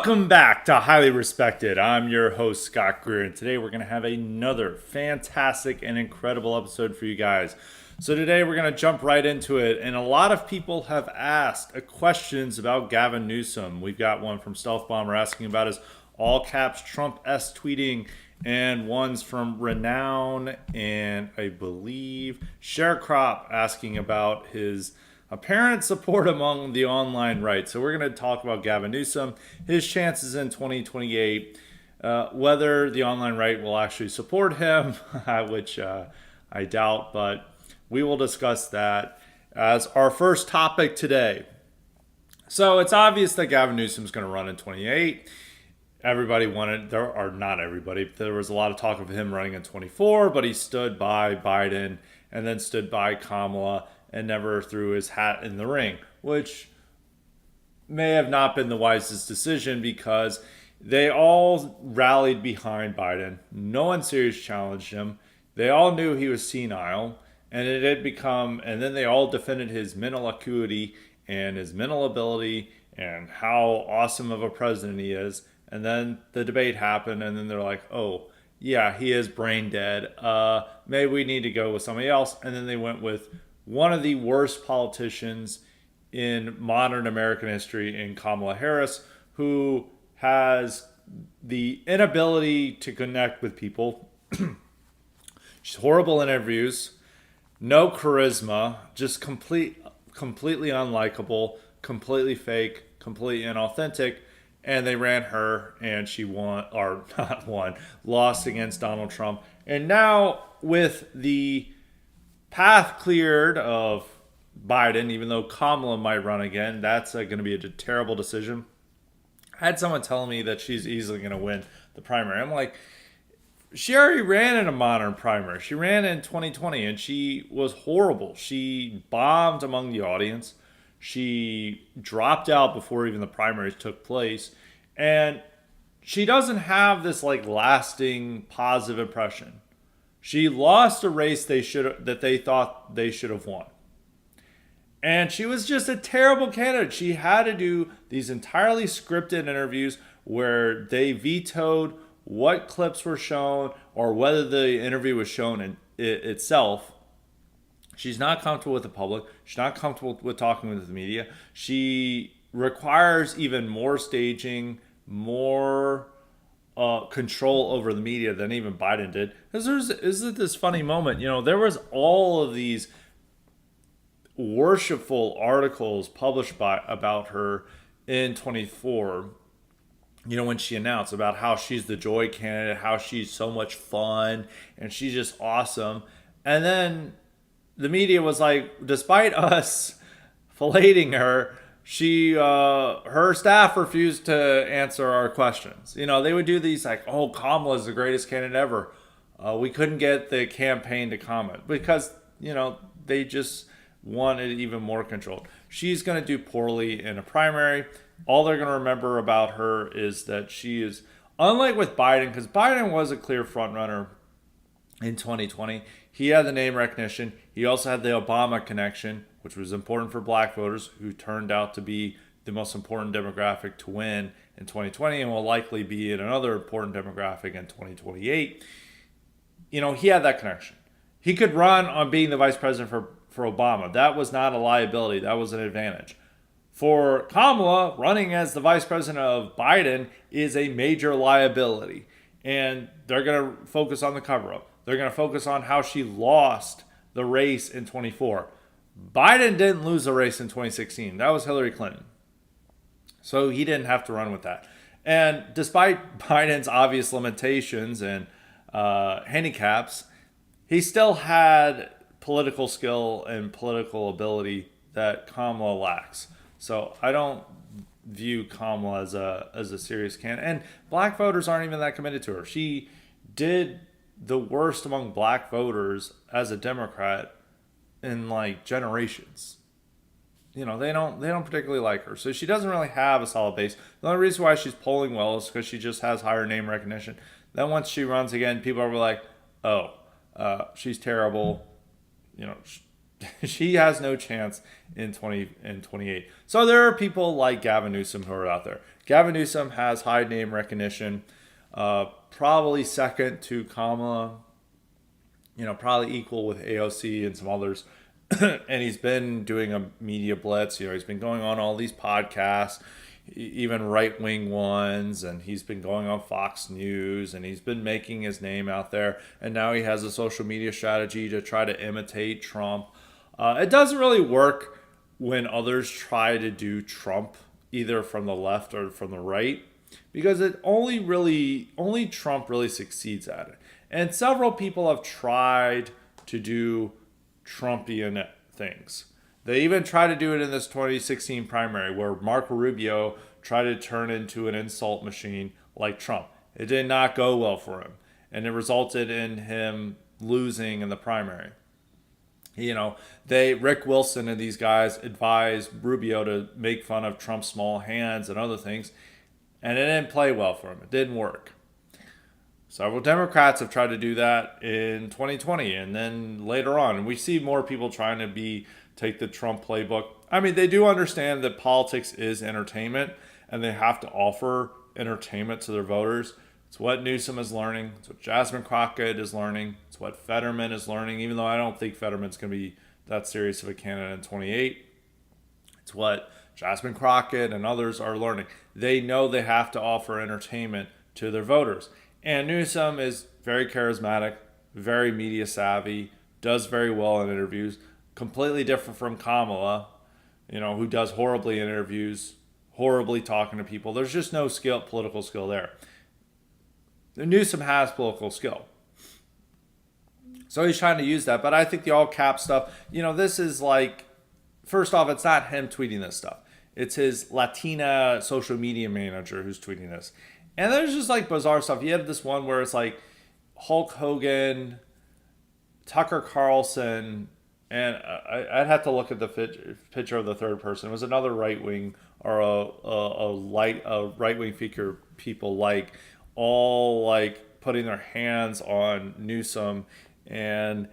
Welcome back to Highly Respected. I'm your host, Scott Greer, and today we're going to have another fantastic and incredible episode for you guys. So today we're going to jump right into it, and a lot of people have asked questions about Gavin Newsom. We've got one from Stealth Bomber asking about his all-caps Trump-esque tweeting, and one's from Renown, and I believe Sharecrop asking about his apparent support among the online right. So we're going to talk about Gavin Newsom, his chances in 2028, whether the online right will actually support him, which I doubt, but we will discuss that as our first topic today. So it's obvious that Gavin Newsom is going to run in 28. Everybody wanted, or not everybody, there was a lot of talk of him running in 24, but he stood by Biden and then stood by Kamala and never threw his hat in the ring, which may have not been the wisest decision because they all rallied behind Biden. No one seriously challenged him. They all knew he was senile, and it had become, and then they all defended his mental acuity and his mental ability and how awesome of a president he is. And then the debate happened, and then they're like, oh, yeah, he is brain dead. Maybe we need to go with somebody else. And then they went with one of the worst politicians in modern American history in Kamala Harris, who has the inability to connect with people. She's horrible in interviews, no charisma, just completely unlikable, completely fake, completely inauthentic. And they ran her, and she won, or not won, lost against Donald Trump. And now with the path cleared of Biden, even though Kamala might run again, that's going to be a terrible decision. I had someone telling me that she's easily going to win the primary. I'm like, she already ran in a modern primary. She ran in 2020, and she was horrible. She bombed among the audience. She dropped out before even the primaries took place. And she doesn't have this lasting positive impression. She lost a race that they thought they should have won. And she was just a terrible candidate. She had to do these entirely scripted interviews where they vetoed what clips were shown or whether the interview was shown in itself. She's not comfortable with the public. She's not comfortable with talking with the media. She requires even more staging, more control over the media than even Biden did. Because isn't this funny moment? There was all of these worshipful articles published about her in 24. When she announced about how she's the joy candidate, how she's so much fun, and she's just awesome. And then the media was like, despite us filleting her, her staff refused to answer our questions. They would do these oh, Kamala's the greatest candidate ever. We couldn't get the campaign to comment because, they just wanted even more control. She's going to do poorly in a primary. All they're going to remember about her is that she is, unlike with Biden, because Biden was a clear frontrunner in 2020. He had the name recognition. He also had the Obama connection, which was important for black voters, who turned out to be the most important demographic to win in 2020 and will likely be in another important demographic in 2028. He had that connection. He could run on being the vice president for Obama. That was not a liability. That was an advantage. For Kamala, running as the vice president of Biden is a major liability. And they're going to focus on the cover-up. They're going to focus on how she lost the race in 24. Biden didn't lose the race in 2016. That was Hillary Clinton. So he didn't have to run with that. And despite Biden's obvious limitations and handicaps, he still had political skill and political ability that Kamala lacks. So I don't view Kamala as a serious candidate. And black voters aren't even that committed to her. She did the worst among black voters as a Democrat in generations. They don't particularly like her. So she doesn't really have a solid base. The only reason why she's polling well is because she just has higher name recognition. Then once she runs again, people are like, oh, she's terrible. she has no chance in 28. So there are people like Gavin Newsom who are out there. Gavin Newsom has high name recognition, probably second to Kamala, probably equal with AOC and some others. And he's been doing a media blitz. He's been going on all these podcasts, even right wing ones, and he's been going on Fox News, and he's been making his name out there. And now he has a social media strategy to try to imitate Trump. It doesn't really work when others try to do Trump, either from the left or from the right, because only Trump really succeeds at it. And several people have tried to do Trumpian things. They even tried to do it in this 2016 primary where Marco Rubio tried to turn into an insult machine like Trump. It did not go well for him, and it resulted in him losing in the primary. Rick Wilson and these guys advised Rubio to make fun of Trump's small hands and other things, and it didn't play well for him. It didn't work. Several Democrats have tried to do that in 2020 and then later on. And we see more people trying to take the Trump playbook. I mean, they do understand that politics is entertainment and they have to offer entertainment to their voters. It's what Newsom is learning. It's what Jasmine Crockett is learning. It's what Fetterman is learning, even though I don't think Fetterman's going to be that serious of a candidate in 28. It's what Jasmine Crockett and others are learning. They know they have to offer entertainment to their voters. And Newsom is very charismatic, very media savvy, does very well in interviews, completely different from Kamala, who does horribly in interviews, horribly talking to people. There's just no political skill there. Newsom has political skill. So he's trying to use that. But I think the all cap stuff, this is like, first off, it's not him tweeting this stuff. It's his Latina social media manager who's tweeting this. And there's just like bizarre stuff. You have this one where it's like Hulk Hogan, Tucker Carlson, and I'd have to look at the picture of the third person. It was another right wing or a right wing figure people all like putting their hands on Newsom, and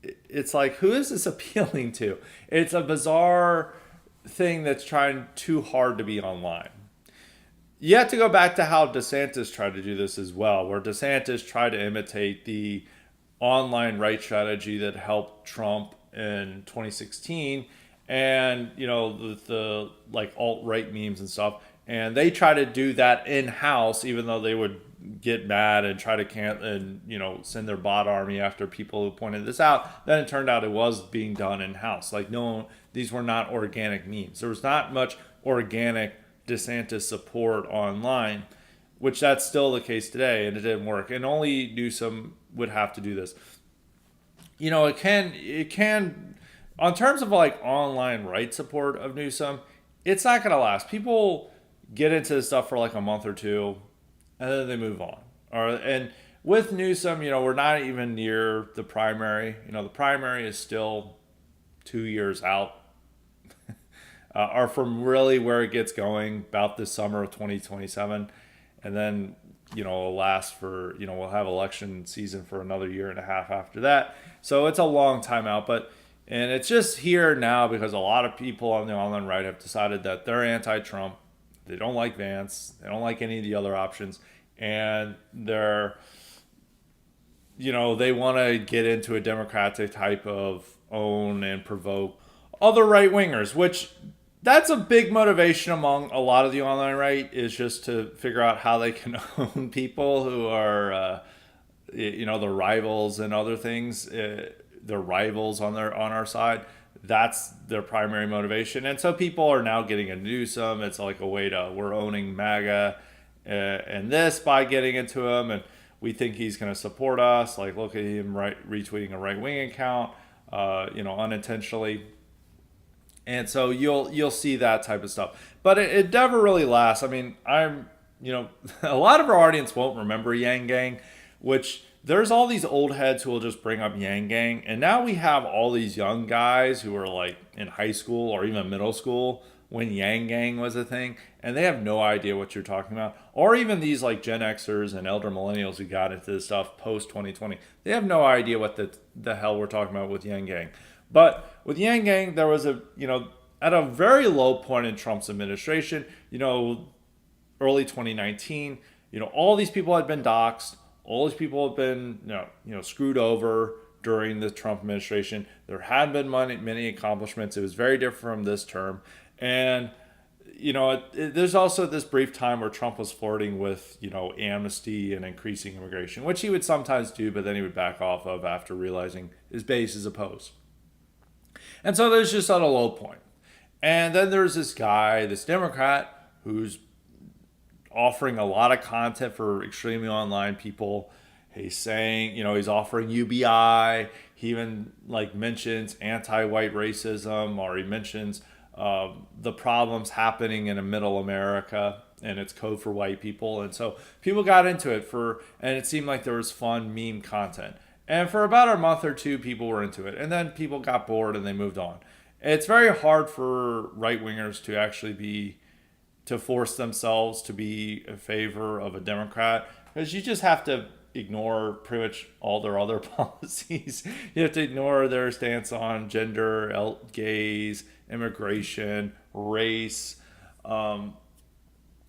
it's like, who is this appealing to? It's a bizarre thing that's trying too hard to be online. You have to go back to how DeSantis tried to do this as well, where DeSantis tried to imitate the online right strategy that helped Trump in 2016 and, the like alt-right memes and stuff. And they try to do that in-house, even though they would get mad and try to send their bot army after people who pointed this out. Then it turned out it was being done in-house. Like, no, these were not organic memes. There was not much organic DeSantis support online, which that's still the case today, and it didn't work. And only Newsom would have to do this. It can, on terms of like online right support of Newsom, it's not going to last. People get into this stuff for like a month or two, and then they move on. And with Newsom, we're not even near the primary. The primary is still 2 years out. Are from really where it gets going about this summer of 2027. And then, it'll last for, we'll have election season for another year and a half after that. So it's a long time out. And it's just here now because a lot of people on the online right have decided that they're anti-Trump. They don't like Vance. They don't like any of the other options. And they're, they want to get into a Democratic type of own and provoke other right-wingers, which that's a big motivation among a lot of the online right, is just to figure out how they can own people who are, the rivals and other things. They're rivals on our side. That's their primary motivation. And so people are now getting a Newsom. It's like a way we're owning MAGA and this by getting into him. And we think he's going to support us. Like, look at him retweeting a right-wing account, unintentionally. And so you'll see that type of stuff. But it never really lasts. I mean, a lot of our audience won't remember Yang Gang, which there's all these old heads who will just bring up Yang Gang. And now we have all these young guys who are like in high school or even middle school when Yang Gang was a thing. And they have no idea what you're talking about. Or even these like Gen Xers and elder millennials who got into this stuff post 2020. They have no idea what the hell we're talking about with Yang Gang. But with Yang Gang, there was at a very low point in Trump's administration, early 2019, all these people had been doxxed, all these people had been, screwed over during the Trump administration. There had been many accomplishments. It was very different from this term. And, there's also this brief time where Trump was flirting with, amnesty and increasing immigration, which he would sometimes do, but then he would back off of after realizing his base is opposed. And so there's just at a low point. And then there's this guy, this Democrat, who's offering a lot of content for extremely online people. He's saying, he's offering UBI. He even mentions anti-white racism, or he mentions the problems happening in a middle America, and it's code for white people. And so people got into it and it seemed like there was fun meme content. And for about a month or two, people were into it. And then people got bored and they moved on. It's very hard for right-wingers to actually to force themselves to be in favor of a Democrat, because you just have to ignore pretty much all their other policies. You have to ignore their stance on gender, gays, immigration, race,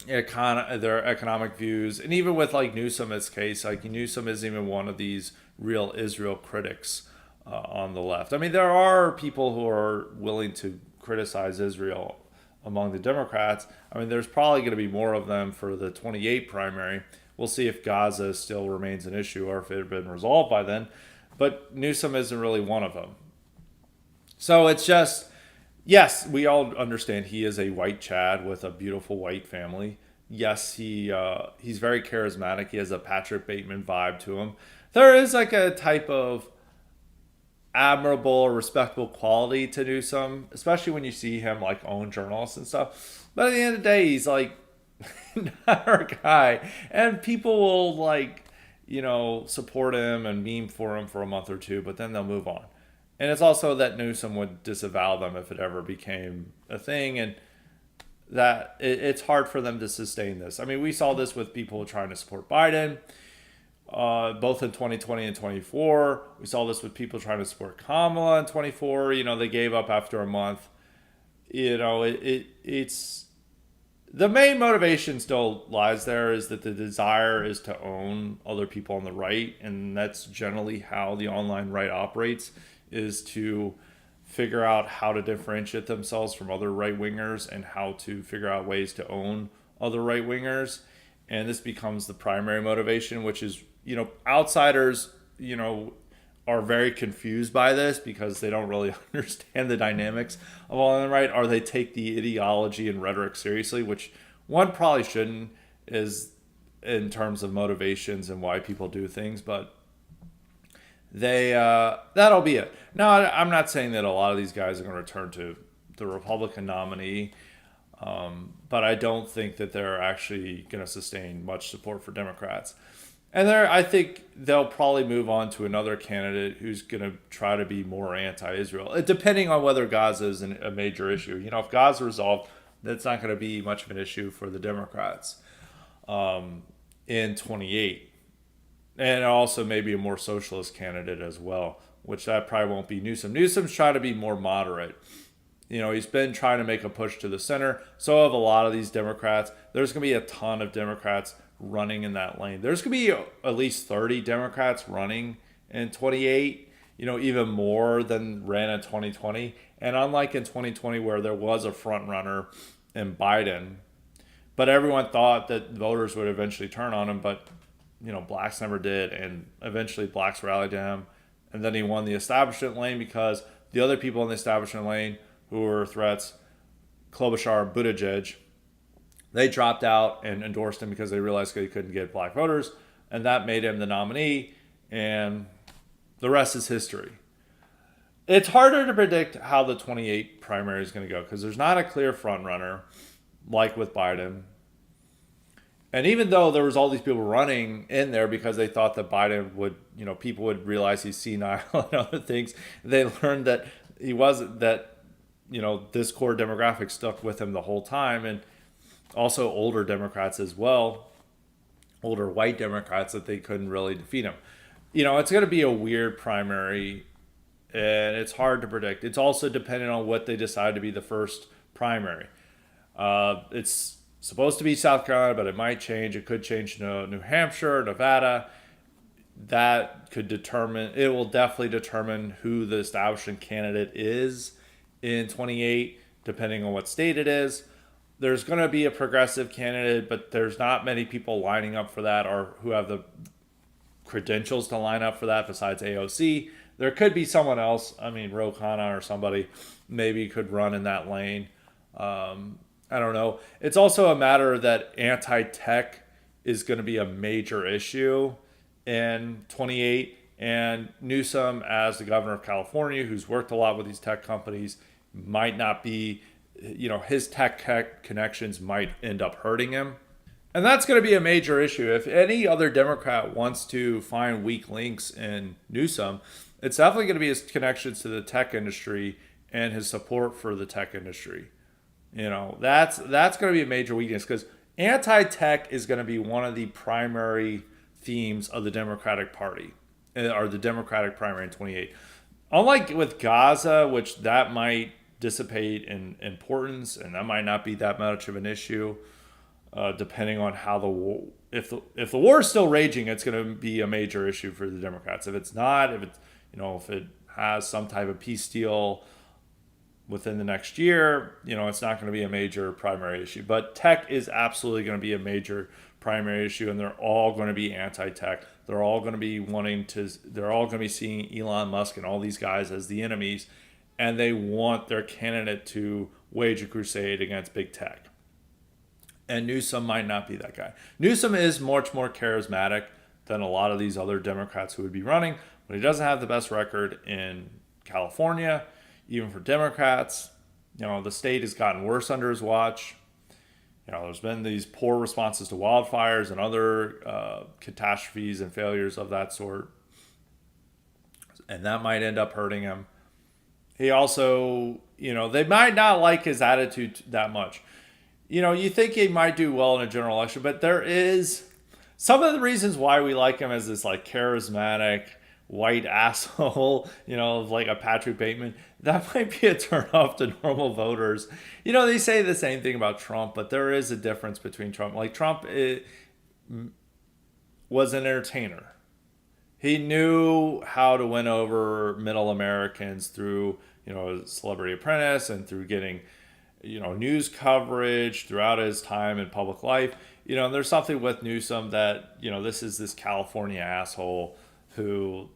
their economic views. And even with Newsom's case, Newsom isn't even one of these real Israel critics on the left. I mean, there are people who are willing to criticize Israel among the Democrats. I mean, there's probably going to be more of them for the 28 primary. We'll see if Gaza still remains an issue or if it had been resolved by then. But Newsom isn't really one of them. So it's just, yes, we all understand he is a white Chad with a beautiful white family. Yes, he's very charismatic. He has a Patrick Bateman vibe to him. There is a type of admirable or respectable quality to Newsom, especially when you see him own journalists and stuff. But at the end of the day, he's not our guy, and people will support him and meme for him for a month or two, but then they'll move on. And it's also that Newsom would disavow them if it ever became a thing, and that it's hard for them to sustain this. I mean, we saw this with people trying to support Biden, both in 2020 and 24. We saw this with people trying to support Kamala in 24. They gave up after a month. It's the main motivation still lies there, is that the desire is to own other people on the right, and that's generally how the online right operates, is to figure out how to differentiate themselves from other right-wingers and how to figure out ways to own other right-wingers. And this becomes the primary motivation, which is, outsiders, are very confused by this because they don't really understand the dynamics of all on the right, or they take the ideology and rhetoric seriously, which one probably shouldn't, is in terms of motivations and why people do things. But that'll be it. Now, I'm not saying that a lot of these guys are going to return to the Republican nominee, but I don't think that they're actually going to sustain much support for Democrats. And I think they'll probably move on to another candidate who's going to try to be more anti-Israel, depending on whether Gaza is a major issue. If Gaza is resolved, that's not going to be much of an issue for the Democrats in 28. And also maybe a more socialist candidate as well, which that probably won't be Newsom. Newsom's trying to be more moderate. He's been trying to make a push to the center. So have a lot of these Democrats. There's going to be a ton of Democrats running in that lane. There's going to be at least 30 Democrats running in 28, even more than ran in 2020. And unlike in 2020, where there was a front runner in Biden, but everyone thought that voters would eventually turn on him, but blacks never did, and eventually blacks rallied to him, and then he won the establishment lane because the other people in the establishment lane who were threats, Klobuchar and Buttigieg, they dropped out and endorsed him because they realized they couldn't get black voters, and that made him the nominee, and the rest is history. It's harder to predict how the 28 primary is going to go because there's not a clear front runner like with Biden. And even though there was all these people running in there because they thought that Biden would, people would realize he's senile and other things, they learned that he wasn't, that, this core demographic stuck with him the whole time. And also older Democrats as well, older white Democrats, that they couldn't really defeat him. It's going to be a weird primary and it's hard to predict. It's also dependent on what they decide to be the first primary. It's supposed to be South Carolina, but it might change. It could change to New Hampshire, Nevada. That could determine, it will definitely determine who the establishment candidate is in 28, depending on what state it is. There's going to be a progressive candidate, but there's not many people lining up for that or who have the credentials to line up for that besides AOC. There could be someone else. I mean, Ro Khanna or somebody maybe could run in that lane. I don't know. It's also a matter that anti-tech is going to be a major issue in 28. And Newsom, as the governor of California, who's worked a lot with these tech companies, might not be, his tech connections might end up hurting him. And that's going to be a major issue. If any other Democrat wants to find weak links in Newsom, it's definitely going to be his connections to the tech industry and his support for the tech industry. That's going to be a major weakness because anti-tech is going to be one of the primary themes of the Democratic Party, or the Democratic primary in 28. Unlike with Gaza, which that might dissipate in importance and that might not be that much of an issue, depending on how the war, if the war is still raging, it's going to be a major issue for the Democrats. If it's not, if it has some type of peace deal within the next year, it's not going to be a major primary issue. But tech is absolutely going to be a major primary issue, and they're all going to be anti-tech. They're all going to be they're all going to be seeing Elon Musk and all these guys as the enemies, and they want their candidate to wage a crusade against big tech. And Newsom might not be that guy. Newsom is much more charismatic than a lot of these other Democrats who would be running, but he doesn't have the best record in California. Even for Democrats, the state has gotten worse under his watch. There's been these poor responses to wildfires and other catastrophes and failures of that sort. And that might end up hurting him. He also, they might not like his attitude that much. You think he might do well in a general election, but there is some of the reasons why we like him as this like charismatic white asshole, like a Patrick Bateman, that might be a turnoff to normal voters. They say the same thing about Trump, but there is a difference between Trump. Like Trump was an entertainer. He knew how to win over middle Americans through, Celebrity Apprentice and through getting, news coverage throughout his time in public life. There's something with Newsom that, this is this California asshole who,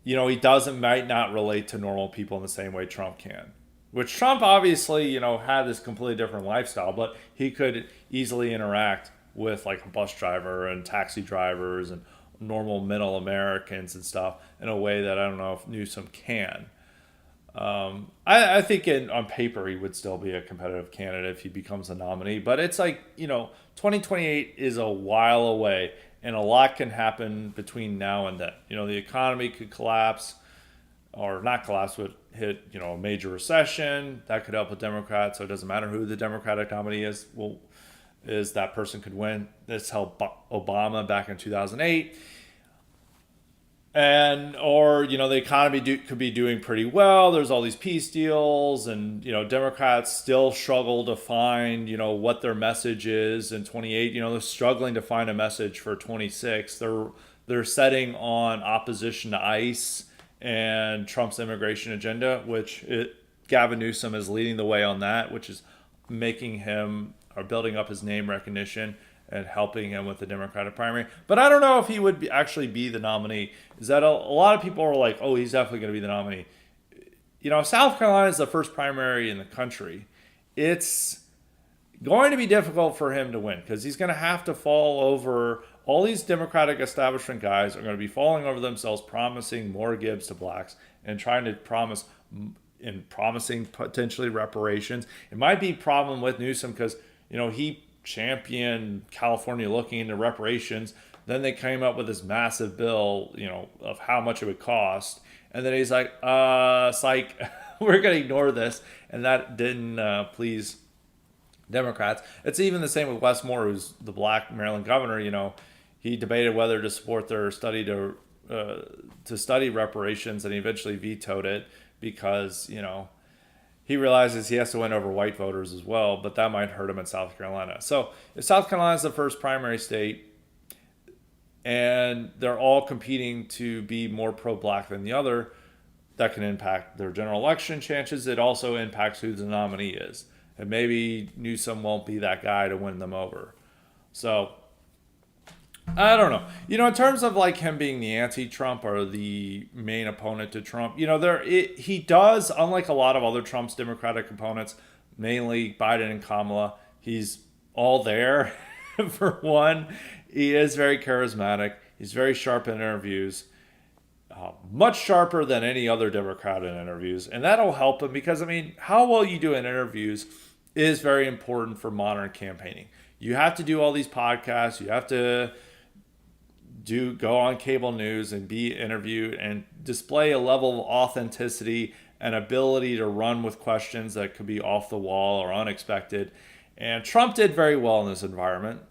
he might not relate to normal people in the same way Trump can. Which Trump obviously, had this completely different lifestyle, but he could easily interact with like a bus driver and taxi drivers and normal middle Americans and stuff in a way that I don't know if Newsom can. I think on paper he would still be a competitive candidate if he becomes a nominee, but it's like, 2028 is a while away. And a lot can happen between now and then. The economy could collapse, or not collapse, but hit, a major recession. That could help with Democrats. So it doesn't matter who the Democratic nominee is. That person could win. This helped Obama back in 2008. Or the economy could be doing pretty well. There's all these peace deals, and Democrats still struggle to find what their message is in 28. They're struggling to find a message for 26. They're setting on opposition to ICE and Trump's immigration agenda, Gavin Newsom is leading the way on that, which is making him or building up his name recognition and helping him with the Democratic primary. But I don't know if he would actually be the nominee. Is that a lot of people are like, oh, he's definitely going to be the nominee. South Carolina is the first primary in the country. It's going to be difficult for him to win because he's going to have to fall over. All these Democratic establishment guys are going to be falling over themselves, promising more Gibbs to blacks and trying to promising potentially reparations. It might be a problem with Newsom because, he championed California looking into reparations. Then they came up with this massive bill, of how much it would cost. And then he's like, psych, we're going to ignore this. And that didn't please Democrats. It's even the same with Wes Moore, who's the black Maryland governor. He debated whether to support their study to to study reparations, and he eventually vetoed it because he realizes he has to win over white voters as well, but that might hurt him in South Carolina. So if South Carolina is the first primary state and they're all competing to be more pro-black than the other, that can impact their general election chances. It also impacts who the nominee is. And maybe Newsom won't be that guy to win them over. So I don't know. In terms of like him being the anti-Trump or the main opponent to Trump, he does, unlike a lot of other Trump's Democratic opponents, mainly Biden and Kamala, he's all there. For one, he is very charismatic. He's very sharp in interviews, much sharper than any other Democrat in interviews, and that'll help him because how well you do in interviews is very important for modern campaigning. You have to do all these podcasts. You have to go on cable news and be interviewed and display a level of authenticity and ability to run with questions that could be off the wall or unexpected. And Trump did very well in this environment.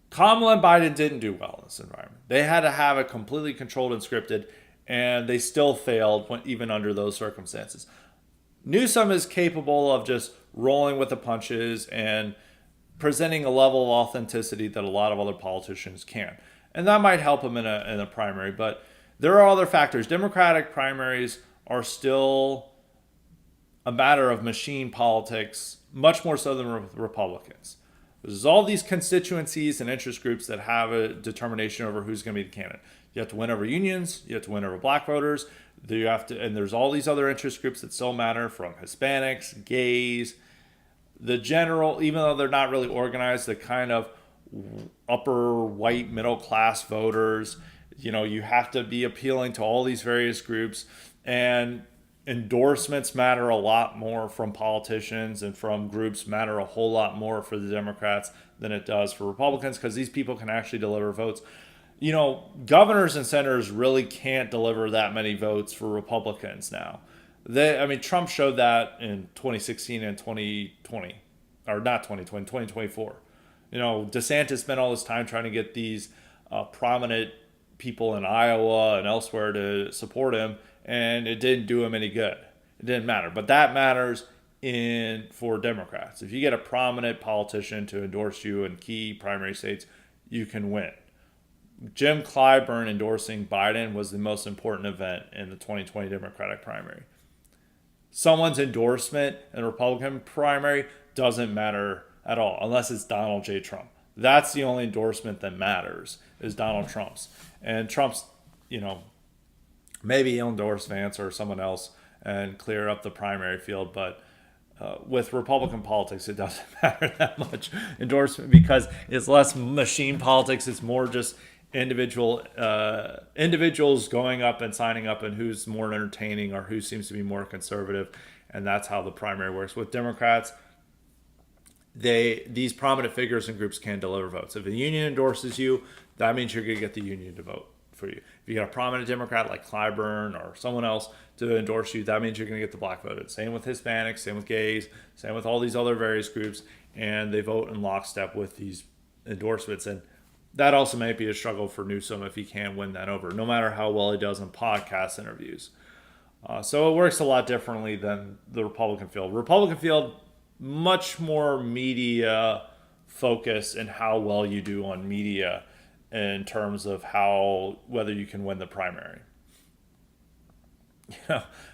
Kamala and Biden didn't do well in this environment. They had to have it completely controlled and scripted, and they still failed even under those circumstances. Newsom is capable of just rolling with the punches and presenting a level of authenticity that a lot of other politicians can. And that might help him in a primary, but there are other factors. Democratic primaries are still a matter of machine politics, much more so than Republicans. There's all these constituencies and interest groups that have a determination over who's going to be the candidate. You have to win over unions. You have to win over black voters. And there's all these other interest groups that still matter, from Hispanics, gays, the general, even though they're not really organized, the kind of upper white middle class voters. You have to be appealing to all these various groups, and endorsements matter a lot more from politicians, and from groups matter a whole lot more for the Democrats than it does for Republicans, because these people can actually deliver votes. Governors and senators really can't deliver that many votes for Republicans now. Trump showed that in 2016 and 2020, or not 2020, 2024. DeSantis spent all this time trying to get these prominent people in Iowa and elsewhere to support him, and it didn't do him any good. It didn't matter. But that matters for Democrats. If you get a prominent politician to endorse you in key primary states, you can win. Jim Clyburn endorsing Biden was the most important event in the 2020 Democratic primary. Someone's endorsement in a Republican primary doesn't matter at all, unless it's Donald J. Trump. That's the only endorsement that matters, is Donald Trump's. And Trump's, maybe he'll endorse Vance or someone else and clear up the primary field, but with Republican politics, it doesn't matter that much endorsement, because it's less machine politics. It's more just individuals going up and signing up, and who's more entertaining or who seems to be more conservative, and that's how the primary works. With Democrats, these prominent figures and groups can deliver votes. If a union endorses you, that means you're going to get the union to vote for you. If you got a prominent Democrat like Clyburn or someone else to endorse you, that means you're going to get the black voted. Same with Hispanics, same with gays, same with all these other various groups, and they vote in lockstep with these endorsements. And that also might be a struggle for Newsom if he can win that over, no matter how well he does in podcast interviews. So it works a lot differently than the Republican field. Republican field, much more media focus and how well you do on media in terms of whether you can win the primary.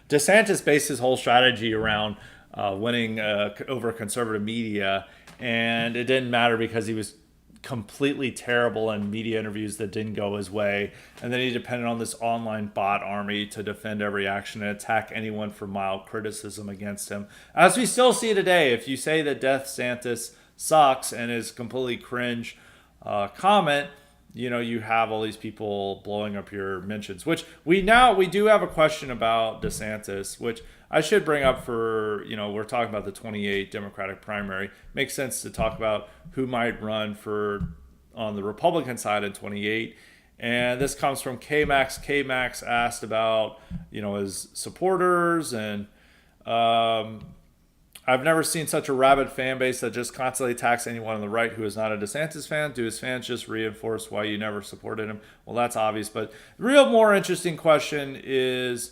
DeSantis based his whole strategy around winning over conservative media, and it didn't matter because he was completely terrible in media interviews that didn't go his way, and then he depended on this online bot army to defend every action and attack anyone for mild criticism against him, as we still see today. If you say that DeSantis sucks and is completely cringe comment, you have all these people blowing up your mentions, which we do have a question about DeSantis, which I should bring up for, we're talking about the 28 Democratic primary. Makes sense to talk about who might run on the Republican side in 28. And this comes from K-Max. K-Max asked about, his supporters and I've never seen such a rabid fan base that just constantly attacks anyone on the right who is not a DeSantis fan. Do his fans just reinforce why you never supported him? Well, that's obvious. But the real more interesting question is,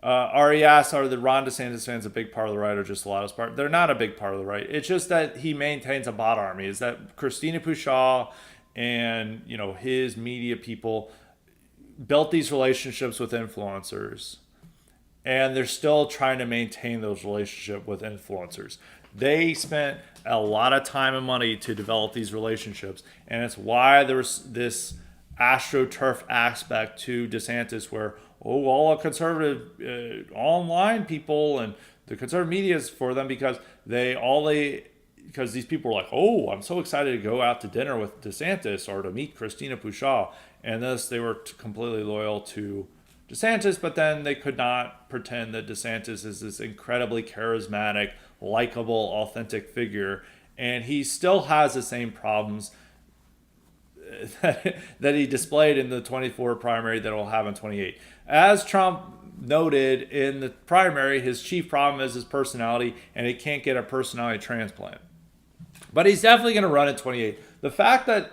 Ari asks, are the Ron DeSantis fans a big part of the right or just the loudest part? They're not a big part of the right. It's just that he maintains a bot army. Is that Christina Pushaw and his media people built these relationships with influencers, and they're still trying to maintain those relationships with influencers. They spent a lot of time and money to develop these relationships, and it's why there's this astroturf aspect to DeSantis where, all conservative online people and the conservative media is for them because because these people are like, oh, I'm so excited to go out to dinner with DeSantis or to meet Christina Pushaw. And thus they were completely loyal to DeSantis, but then they could not pretend that DeSantis is this incredibly charismatic, likable, authentic figure. And he still has the same problems that he displayed in the 24 primary that he'll have in 28. As Trump noted in the primary, his chief problem is his personality, and he can't get a personality transplant. But he's definitely going to run in 28. The fact that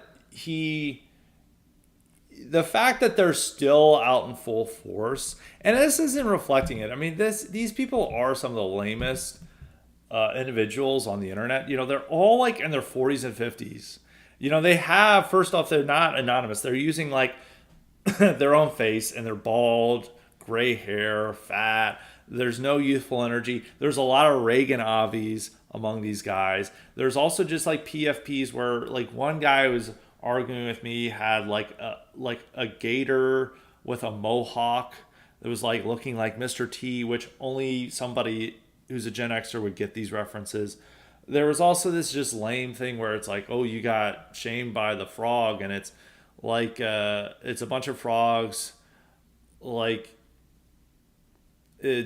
they're still out in full force, and this isn't reflecting it. I mean, these people are some of the lamest individuals on the internet. They're all like in their 40s and 50s. They have, first off, they're not anonymous. They're using like their own face, and they're bald, gray hair, fat. There's no youthful energy. There's a lot of Reagan obvies among these guys. There's also just like PFPs where like one guy was arguing with me had like a gator with a mohawk that was like looking like Mr. T, which only somebody who's a Gen Xer would get these references. There was also this just lame thing where it's like, oh, you got shamed by the frog, and it's like it's a bunch of frogs like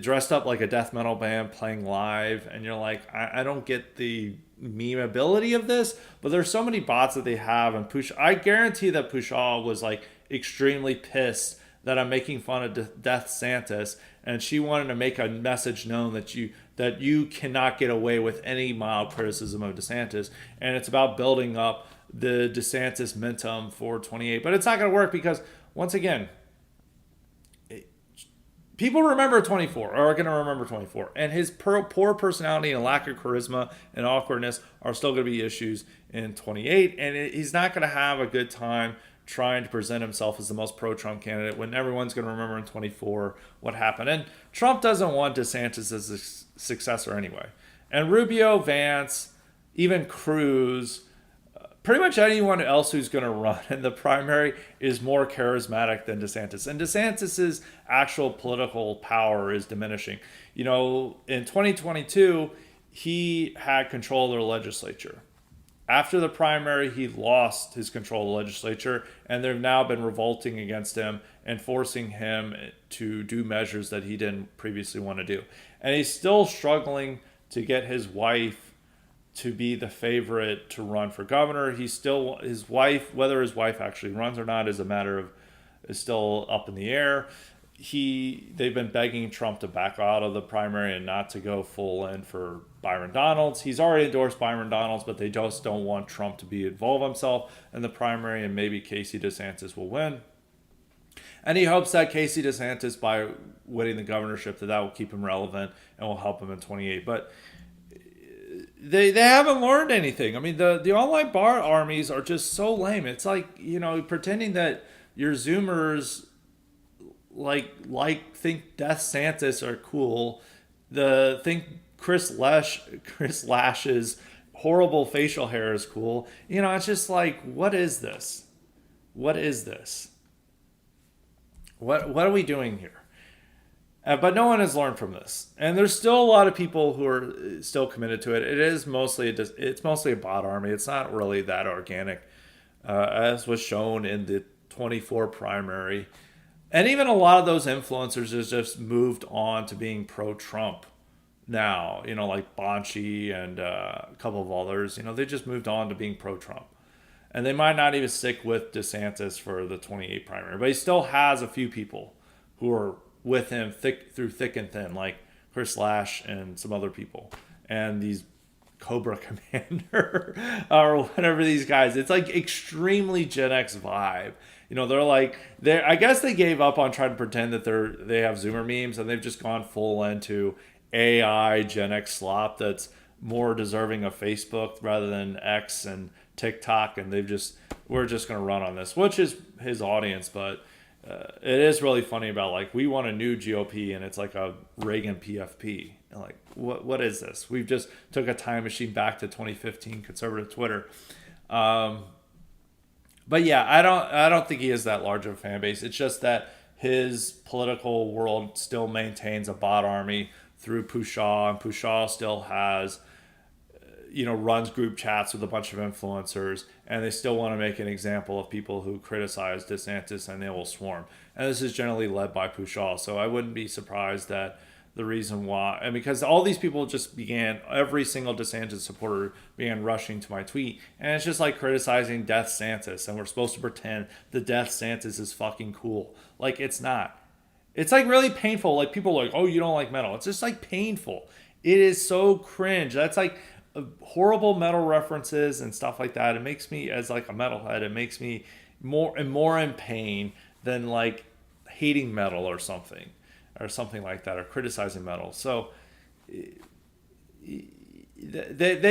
dressed up like a death metal band playing live, and you're like, I don't get the memeability of this, but there's so many bots that they have, and I guarantee that Pushaw was like extremely pissed that I'm making fun of DeSantis, and she wanted to make a message known that you cannot get away with any mild criticism of DeSantis, and it's about building up the DeSantis momentum for 28. But it's not going to work because, once again, people remember 24, or are going to remember 24, and his poor personality and lack of charisma and awkwardness are still going to be issues in 28, and he's not going to have a good time trying to present himself as the most pro-Trump candidate when everyone's going to remember in 24 what happened. And Trump doesn't want DeSantis as a successor anyway. And Rubio, Vance, even Cruz, pretty much anyone else who's going to run in the primary is more charismatic than DeSantis. And DeSantis's actual political power is diminishing. In 2022, he had control of the legislature. After the primary, he lost his control of the legislature, and they've now been revolting against him and forcing him to do measures that he didn't previously want to do. And he's still struggling to get his wife to be the favorite to run for governor. His wife, whether his wife actually runs or not, is still up in the air. They've been begging Trump to back out of the primary and not to go full in for Byron Donalds. He's already endorsed Byron Donalds, but they just don't want Trump to be involved himself in the primary, and maybe Casey DeSantis will win. And he hopes that Casey DeSantis, by winning the governorship, that will keep him relevant and will help him in 28. But they haven't learned anything. I mean, the online bar armies are just so lame. It's like, pretending that your Zoomers think DeSantis are cool. Think Chris Lash's horrible facial hair is cool. It's just like, what is this? What is this? What are we doing here? But no one has learned from this, and there's still a lot of people who are still committed to it. It's mostly a bot army. It's not really that organic, as was shown in the 24 primary. And even a lot of those influencers has just moved on to being pro-Trump now, like Bonchi and a couple of others. They just moved on to being pro-Trump. And they might not even stick with DeSantis for the 28 primary. But he still has a few people who are with him through thick and thin, like Chris Lash and some other people. and these Cobra Commander or whatever these guys. It's like extremely Gen X vibe. They're like I guess they gave up on trying to pretend that they have Zoomer memes, and they've just gone full into AI Gen X slop that's more deserving of Facebook rather than X and TikTok, and we're just going to run on this, which is his audience. But it is really funny about, like, we want a new GOP and it's like a Reagan PFP. And like, what is this? We've just took a time machine back to 2015 conservative Twitter. But yeah, I don't think he is that large of a fan base. It's just that his political world still maintains a bot army through Pushaw, and Pushaw still has, runs group chats with a bunch of influencers, and they still want to make an example of people who criticize DeSantis, and they will swarm. And this is generally led by Pushaw. So I wouldn't be surprised that the reason why, and because all these people every single DeSantis supporter began rushing to my tweet, and it's just like criticizing Death Santis, and we're supposed to pretend the Death Santis is fucking cool. Like, it's not. It's like really painful. Like, people are like, oh, you don't like metal. It's just like painful. It is so cringe. That's like horrible metal references and stuff like that. It makes me, as like a metalhead, it makes me more and more in pain than like hating metal or something like that, or criticizing metal. So they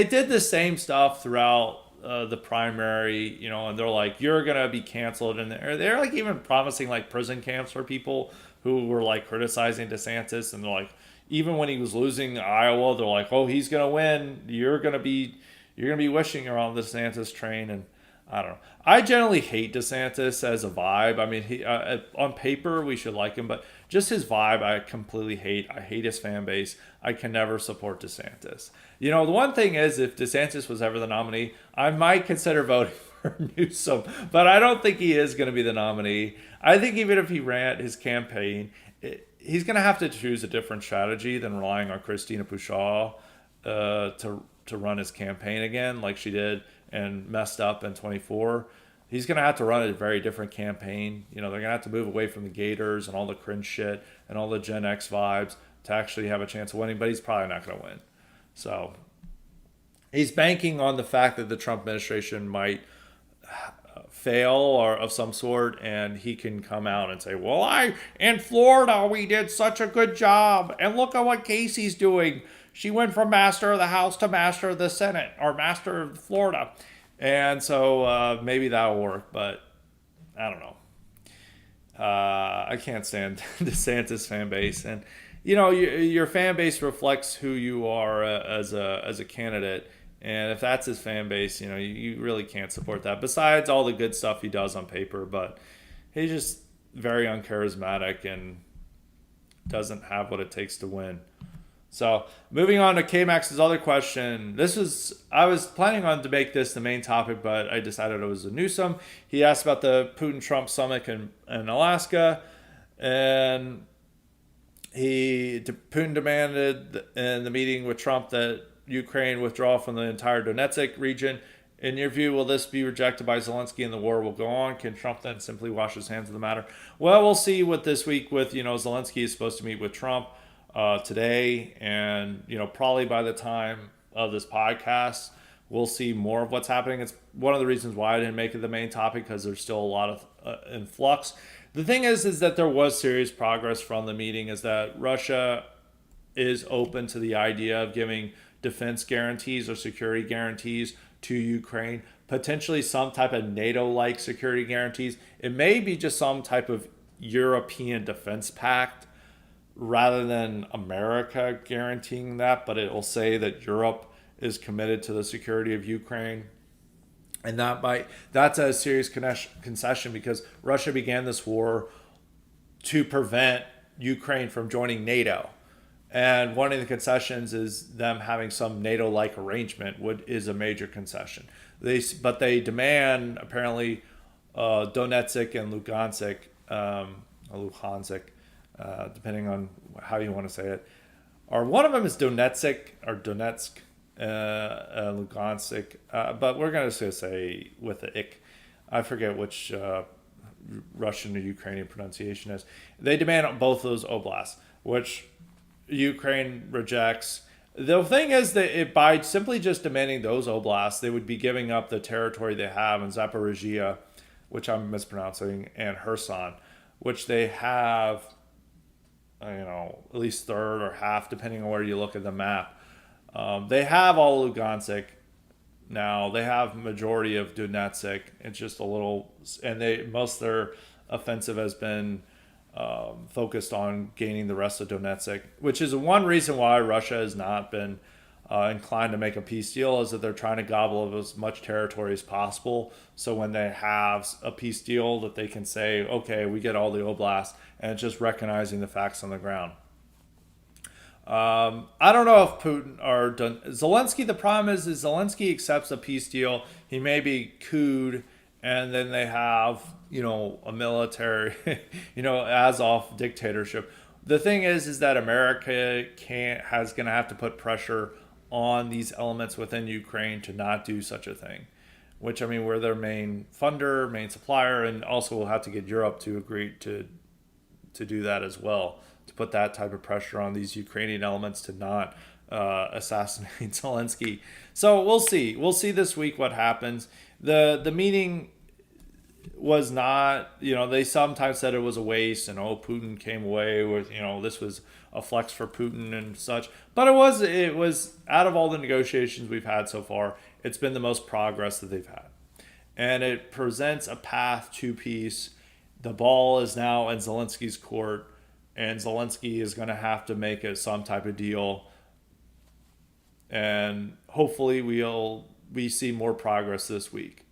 did the same stuff throughout the primary, and they're like, you're gonna be canceled, and they're like even promising like prison camps for people who were like criticizing DeSantis, and they're like, even when he was losing Iowa, they're like, oh, he's gonna win, you're gonna be wishing you're on the DeSantis train. And I don't know. I generally hate DeSantis as a vibe. I mean, he on paper we should like him, but just his vibe I completely hate. I hate his fan base. I can never support DeSantis. The one thing is, if DeSantis was ever the nominee, I might consider voting for Newsom, but I don't think he is going to be the nominee. I think even if he ran his campaign, he's going to have to choose a different strategy than relying on Christina Pushaw to run his campaign again, like she did and messed up in 24. He's going to have to run a very different campaign. They're going to have to move away from the Gators and all the cringe shit and all the Gen X vibes to actually have a chance of winning, but he's probably not going to win. So he's banking on the fact that the Trump administration might fail or of some sort, and he can come out and say, well, in Florida, we did such a good job, and look at what Casey's doing. She went from master of the House to master of the Senate, or master of Florida. And so maybe that'll work, but I don't know. I can't stand DeSantis fan base. And, your fan base reflects who you are as a candidate. And if that's his fan base, you really can't support that. Besides all the good stuff he does on paper, but he's just very uncharismatic and doesn't have what it takes to win. So moving on to K-Max's other question. I was planning on to make this the main topic, but I decided it was a Newsom. He asked about the Putin-Trump summit in Alaska, and Putin demanded in the meeting with Trump that Ukraine withdraw from the entire Donetsk region. In your view, will this be rejected by Zelensky and the war will go on? Can Trump then simply wash his hands of the matter? Well, we'll see what this week with, Zelensky is supposed to meet with Trump today, and probably by the time of this podcast we'll see more of what's happening. It's one of the reasons why I didn't make it the main topic, because there's still a lot of in flux. The thing is that there was serious progress from the meeting, is that Russia is open to the idea of giving defense guarantees or security guarantees to Ukraine, potentially some type of NATO-like security guarantees. It may be just some type of European defense pact rather than America guaranteeing that, but it will say that Europe is committed to the security of Ukraine. And that's a serious concession, because Russia began this war to prevent Ukraine from joining NATO. And one of the concessions is them having some NATO-like arrangement is a major concession. But they demand, apparently, Donetsk and Luhansk, depending on how you want to say it. Or one of them is Donetsk or Donetsk, Lugansk, but we're going to say with the ik. I forget which Russian or Ukrainian pronunciation is. They demand both those oblasts, which Ukraine rejects. The thing is that by simply just demanding those oblasts, they would be giving up the territory they have in Zaporizhia, which I'm mispronouncing, and Kherson, which they have, at least third or half, depending on where you look at the map. They have all Lugansk now. They have majority of Donetsk. It's just a little, and most of their offensive has been focused on gaining the rest of Donetsk, which is one reason why Russia has not been inclined to make a peace deal, is that they're trying to gobble up as much territory as possible. So when they have a peace deal, that they can say, okay, we get all the oblasts, and it's just recognizing the facts on the ground. I don't know if Putin or Zelensky. The problem is Zelensky accepts a peace deal. He may be couped, and then they have a military, Azov dictatorship. The thing is that America going to have to put pressure on these elements within Ukraine to not do such a thing. Which, I mean, we're their main funder, main supplier, and also we'll have to get Europe to agree to do that as well, to put that type of pressure on these Ukrainian elements to not assassinate Zelensky. So we'll see. We'll see this week what happens. The meeting was not, they sometimes said it was a waste, and Putin came away with, this was a flex for Putin and such. But it was out of all the negotiations we've had so far, it's been the most progress that they've had. And it presents a path to peace. The ball is now in Zelensky's court, and Zelensky is going to have to make some type of deal. And hopefully we see more progress this week.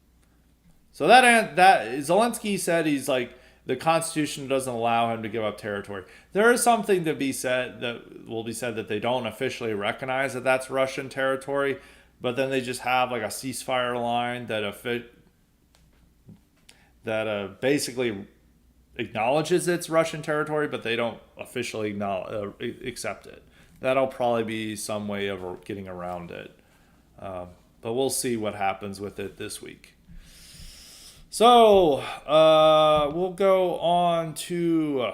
So that Zelensky said he's like, the Constitution doesn't allow him to give up territory. There is something to be said that they don't officially recognize that that's Russian territory, but then they just have like a ceasefire line that basically acknowledges it's Russian territory, but they don't officially accept it. That'll probably be some way of getting around it. But we'll see what happens with it this week. So we'll go on to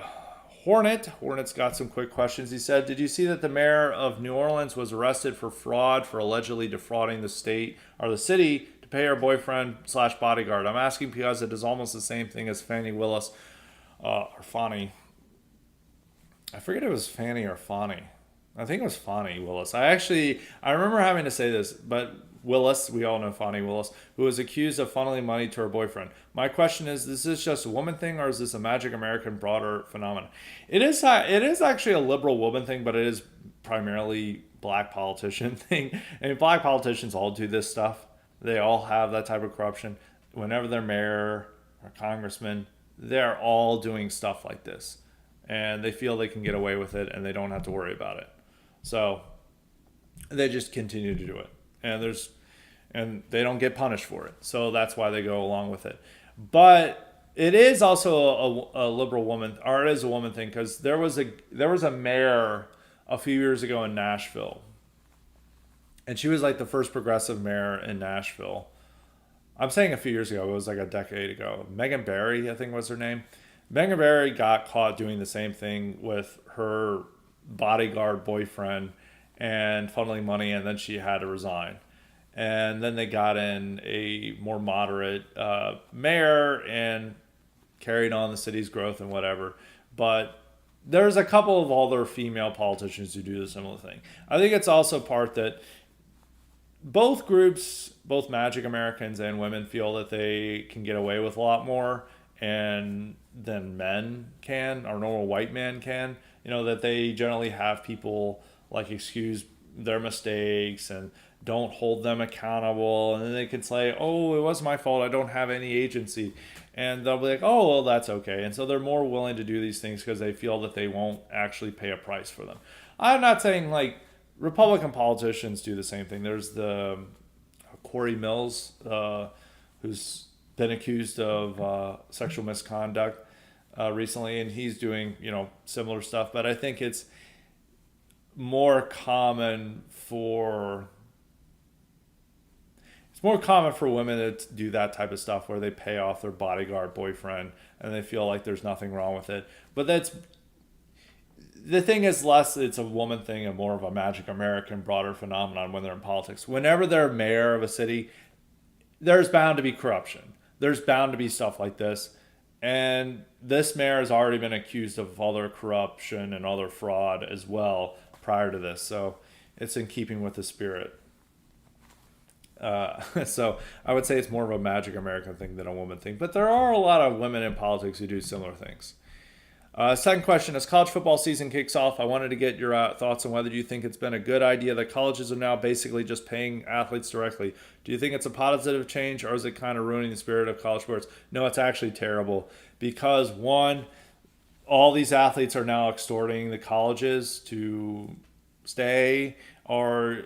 Hornet. Hornet's got some quick questions. He said, did you see that the mayor of New Orleans was arrested for fraud for allegedly defrauding the state or the city to pay her boyfriend/bodyguard? I'm asking because it is almost the same thing as Fannie Willis or Fannie. I forget if it was Fannie or Fannie. I think it was Fannie Willis. I remember having to say this, but Willis, we all know Fannie Willis, who was accused of funneling money to her boyfriend. My question is this just a woman thing, or is this a magic American broader phenomenon? It is actually a liberal woman thing, but it is primarily black politician thing. And black politicians all do this stuff. They all have that type of corruption. Whenever they're mayor or congressman, they're all doing stuff like this. And they feel they can get away with it and they don't have to worry about it. So they just continue to do it. And they don't get punished for it. So that's why they go along with it. But it is also a liberal woman, or it is a woman thing, because there was a mayor a few years ago in Nashville. And she was like the first progressive mayor in Nashville. I'm saying a few years ago, it was like a decade ago. Megan Barry, I think was her name. Megan Barry got caught doing the same thing with her bodyguard boyfriend and funneling money, and then she had to resign. And then they got in a more moderate mayor and carried on the city's growth and whatever. But there's a couple of other female politicians who do the similar thing. I think it's also part that both groups, both Magic Americans and women, feel that they can get away with a lot more than men can, or normal white men can. That they generally have people like excuse their mistakes and don't hold them accountable, and then they can say, oh, it was my fault, I don't have any agency, and they'll be like, oh, well, that's okay. And so they're more willing to do these things because they feel that they won't actually pay a price for them. I'm not saying like Republican politicians do the same thing. There's the Corey Mills, who's been accused of sexual misconduct recently, and he's doing similar stuff. But I think it's more common for women to do that type of stuff where they pay off their bodyguard boyfriend and they feel like there's nothing wrong with it. But the thing is less it's a woman thing and more of a magic American broader phenomenon when they're in politics. Whenever they're mayor of a city, there's bound to be corruption. There's bound to be stuff like this. And this mayor has already been accused of other corruption and other fraud as well prior to this. So it's in keeping with the spirit. So I would say it's more of a magic American thing than a woman thing. But there are a lot of women in politics who do similar things. Second question, as college football season kicks off, I wanted to get your thoughts on whether you think it's been a good idea that colleges are now basically just paying athletes directly. Do you think it's a positive change, or is it kind of ruining the spirit of college sports? No, it's actually terrible because, one, all these athletes are now extorting the colleges to stay or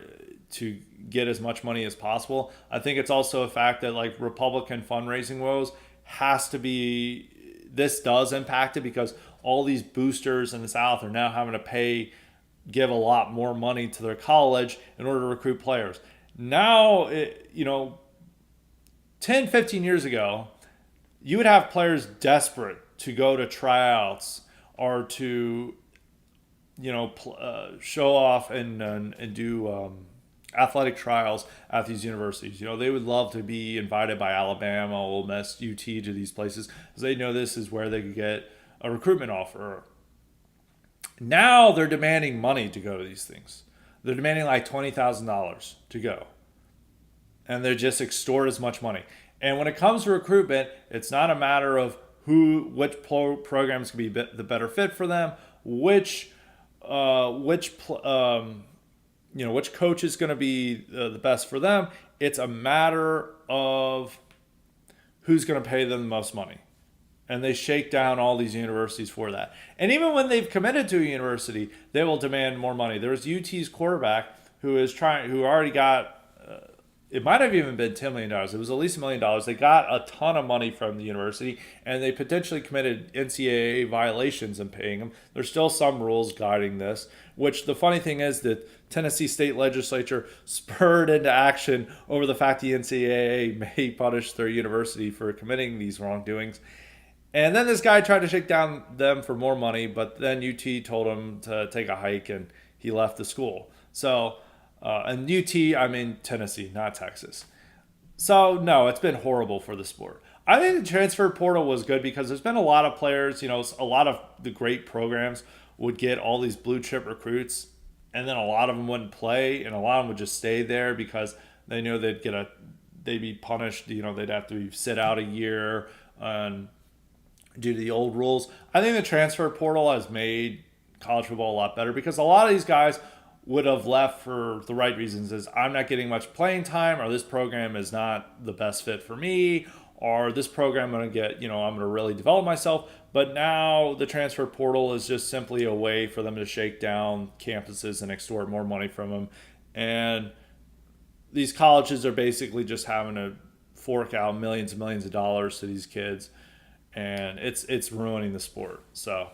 to get as much money as possible. I think it's also a fact that like Republican fundraising woes has to be, this does impact it because all these boosters in the South are now having to give a lot more money to their college in order to recruit players. Now, 10, 15 years ago, you would have players desperate to go to tryouts or to, show off and do athletic trials at these universities. They would love to be invited by Alabama, Ole Miss, UT to these places because they know this is where they could get a recruitment offer. Now they're demanding money to go to these things. They're demanding like $20,000 to go. And they just extort as much money. And when it comes to recruitment, it's not a matter of which programs can be the better fit for them, which coach is going to be the best for them. It's a matter of who's going to pay them the most money. And they shake down all these universities for that. And even when they've committed to a university, they will demand more money. There was UT's quarterback who already got, it might have even been $10 million. It was at least $1 million. They got a ton of money from the university, and they potentially committed NCAA violations in paying them. There's still some rules guiding this, which the funny thing is that Tennessee state legislature spurred into action over the fact the NCAA may punish their university for committing these wrongdoings. And then this guy tried to shake down them for more money, but then UT told him to take a hike, and he left the school. So, and UT, I mean Tennessee, not Texas. So, no, it's been horrible for the sport. I think the transfer portal was good because there's been a lot of players, a lot of the great programs would get all these blue chip recruits, and then a lot of them wouldn't play, and a lot of them would just stay there because they knew they'd be punished. They'd have to sit out a year due to the old rules. I think the transfer portal has made college football a lot better because a lot of these guys would have left for the right reasons, is I'm not getting much playing time, or this program is not the best fit for me, or this program I'm going to get, I'm going to really develop myself. But now the transfer portal is just simply a way for them to shake down campuses and extort more money from them. And these colleges are basically just having to fork out millions and millions of dollars to these kids. And it's ruining the sport. So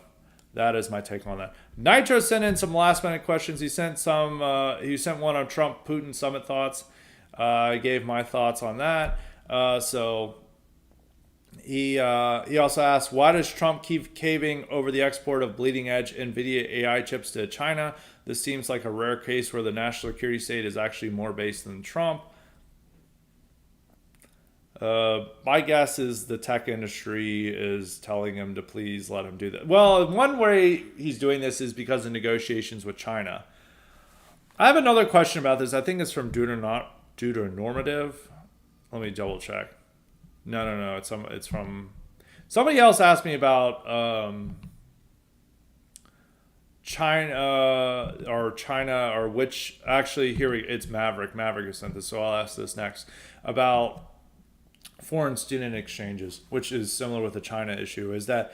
that is my take on that. Nitro sent in some last minute questions. He sent one on Trump-Putin summit thoughts. I gave my thoughts on that. So he also asked, why does Trump keep caving over the export of bleeding edge NVIDIA AI chips to China? This seems like a rare case where the national security state is actually more based than Trump. My guess is the tech industry is telling him to please let him do that. Well, one way he's doing this is because of negotiations with China. I have another question about this. I think it's from Deuteronormative. Let me double check. No. It's from somebody else asked me about China or which actually it's Maverick. Maverick who sent this, so I'll ask this next about foreign student exchanges, which is similar with the China issue, is that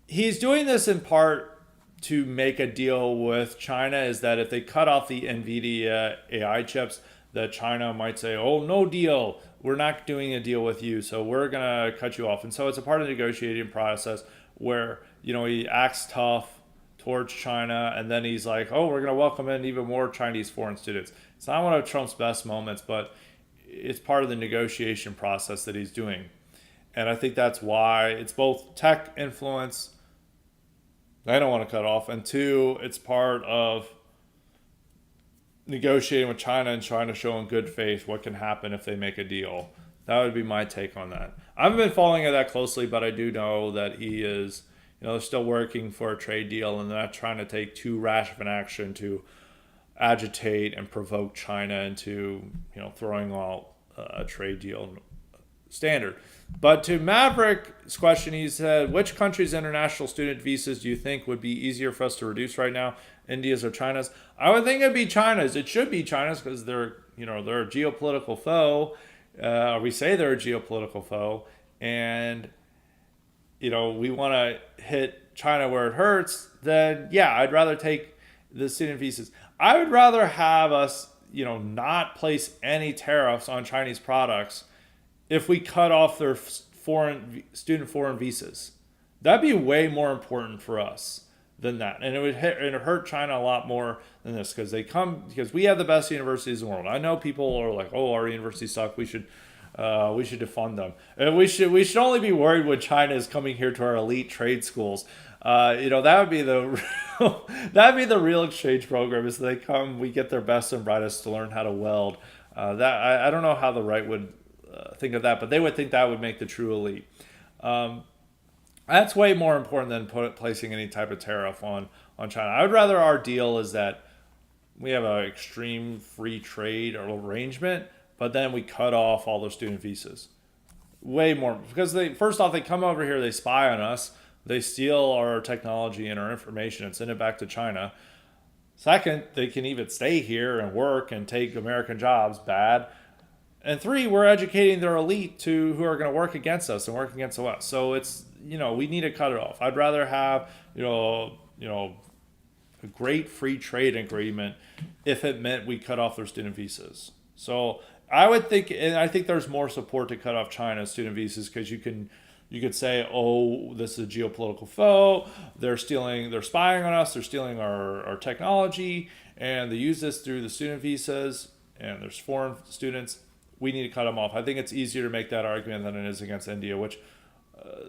he's doing this in part to make a deal with China, is that if they cut off the NVIDIA AI chips, that China might say, oh, no deal. We're not doing a deal with you, so we're going to cut you off. And so it's a part of the negotiating process where, he acts tough towards China, and then he's like, oh, we're going to welcome in even more Chinese foreign students. It's not one of Trump's best moments, but it's part of the negotiation process that he's doing. And I think that's why it's both tech influence They don't want to cut off. And two, it's part of negotiating with China and trying to show in good faith what can happen if they make a deal. That would be my take on that. I haven't been following it that closely, but I do know that he is, still working for a trade deal and not trying to take too rash of an action to agitate and provoke China into, throwing out a trade deal standard. But to Maverick's question, he said, which countries' international student visas do you think would be easier for us to reduce right now? India's or China's? I would think it'd be China's. It should be China's because they're a geopolitical foe. We say they're a geopolitical foe, and we want to hit China where it hurts. Then yeah, I'd rather take the student visas. I would rather have us, not place any tariffs on Chinese products if we cut off their foreign visas. That'd be way more important for us than that, and it would hurt China a lot more than this because we have the best universities in the world. I know people are like, oh, our universities suck. We should defund them, and we should only be worried when China is coming here to our elite trade schools. That would be the real exchange program. Is they come, we get their best and brightest to learn how to weld. I don't know how the right would think of that, but they would think that would make the true elite. That's way more important than placing any type of tariff on China. I would rather our deal is that we have an extreme free trade arrangement, but then we cut off all those student visas. Way more, because first off, they come over here, they spy on us, they steal our technology and our information and send it back to China. Second, they can even stay here and work and take American jobs, bad. And three, we're educating their elite who are going to work against us and work against us. So it's, we need to cut it off. I'd rather have, a great free trade agreement if it meant we cut off their student visas. So I would think, and I think there's more support to cut off China's student visas because you could say, oh, this is a geopolitical foe. They're spying on us. They're stealing our technology, and they use this through the student visas. And there's foreign students. We need to cut them off. I think it's easier to make that argument than it is against India, which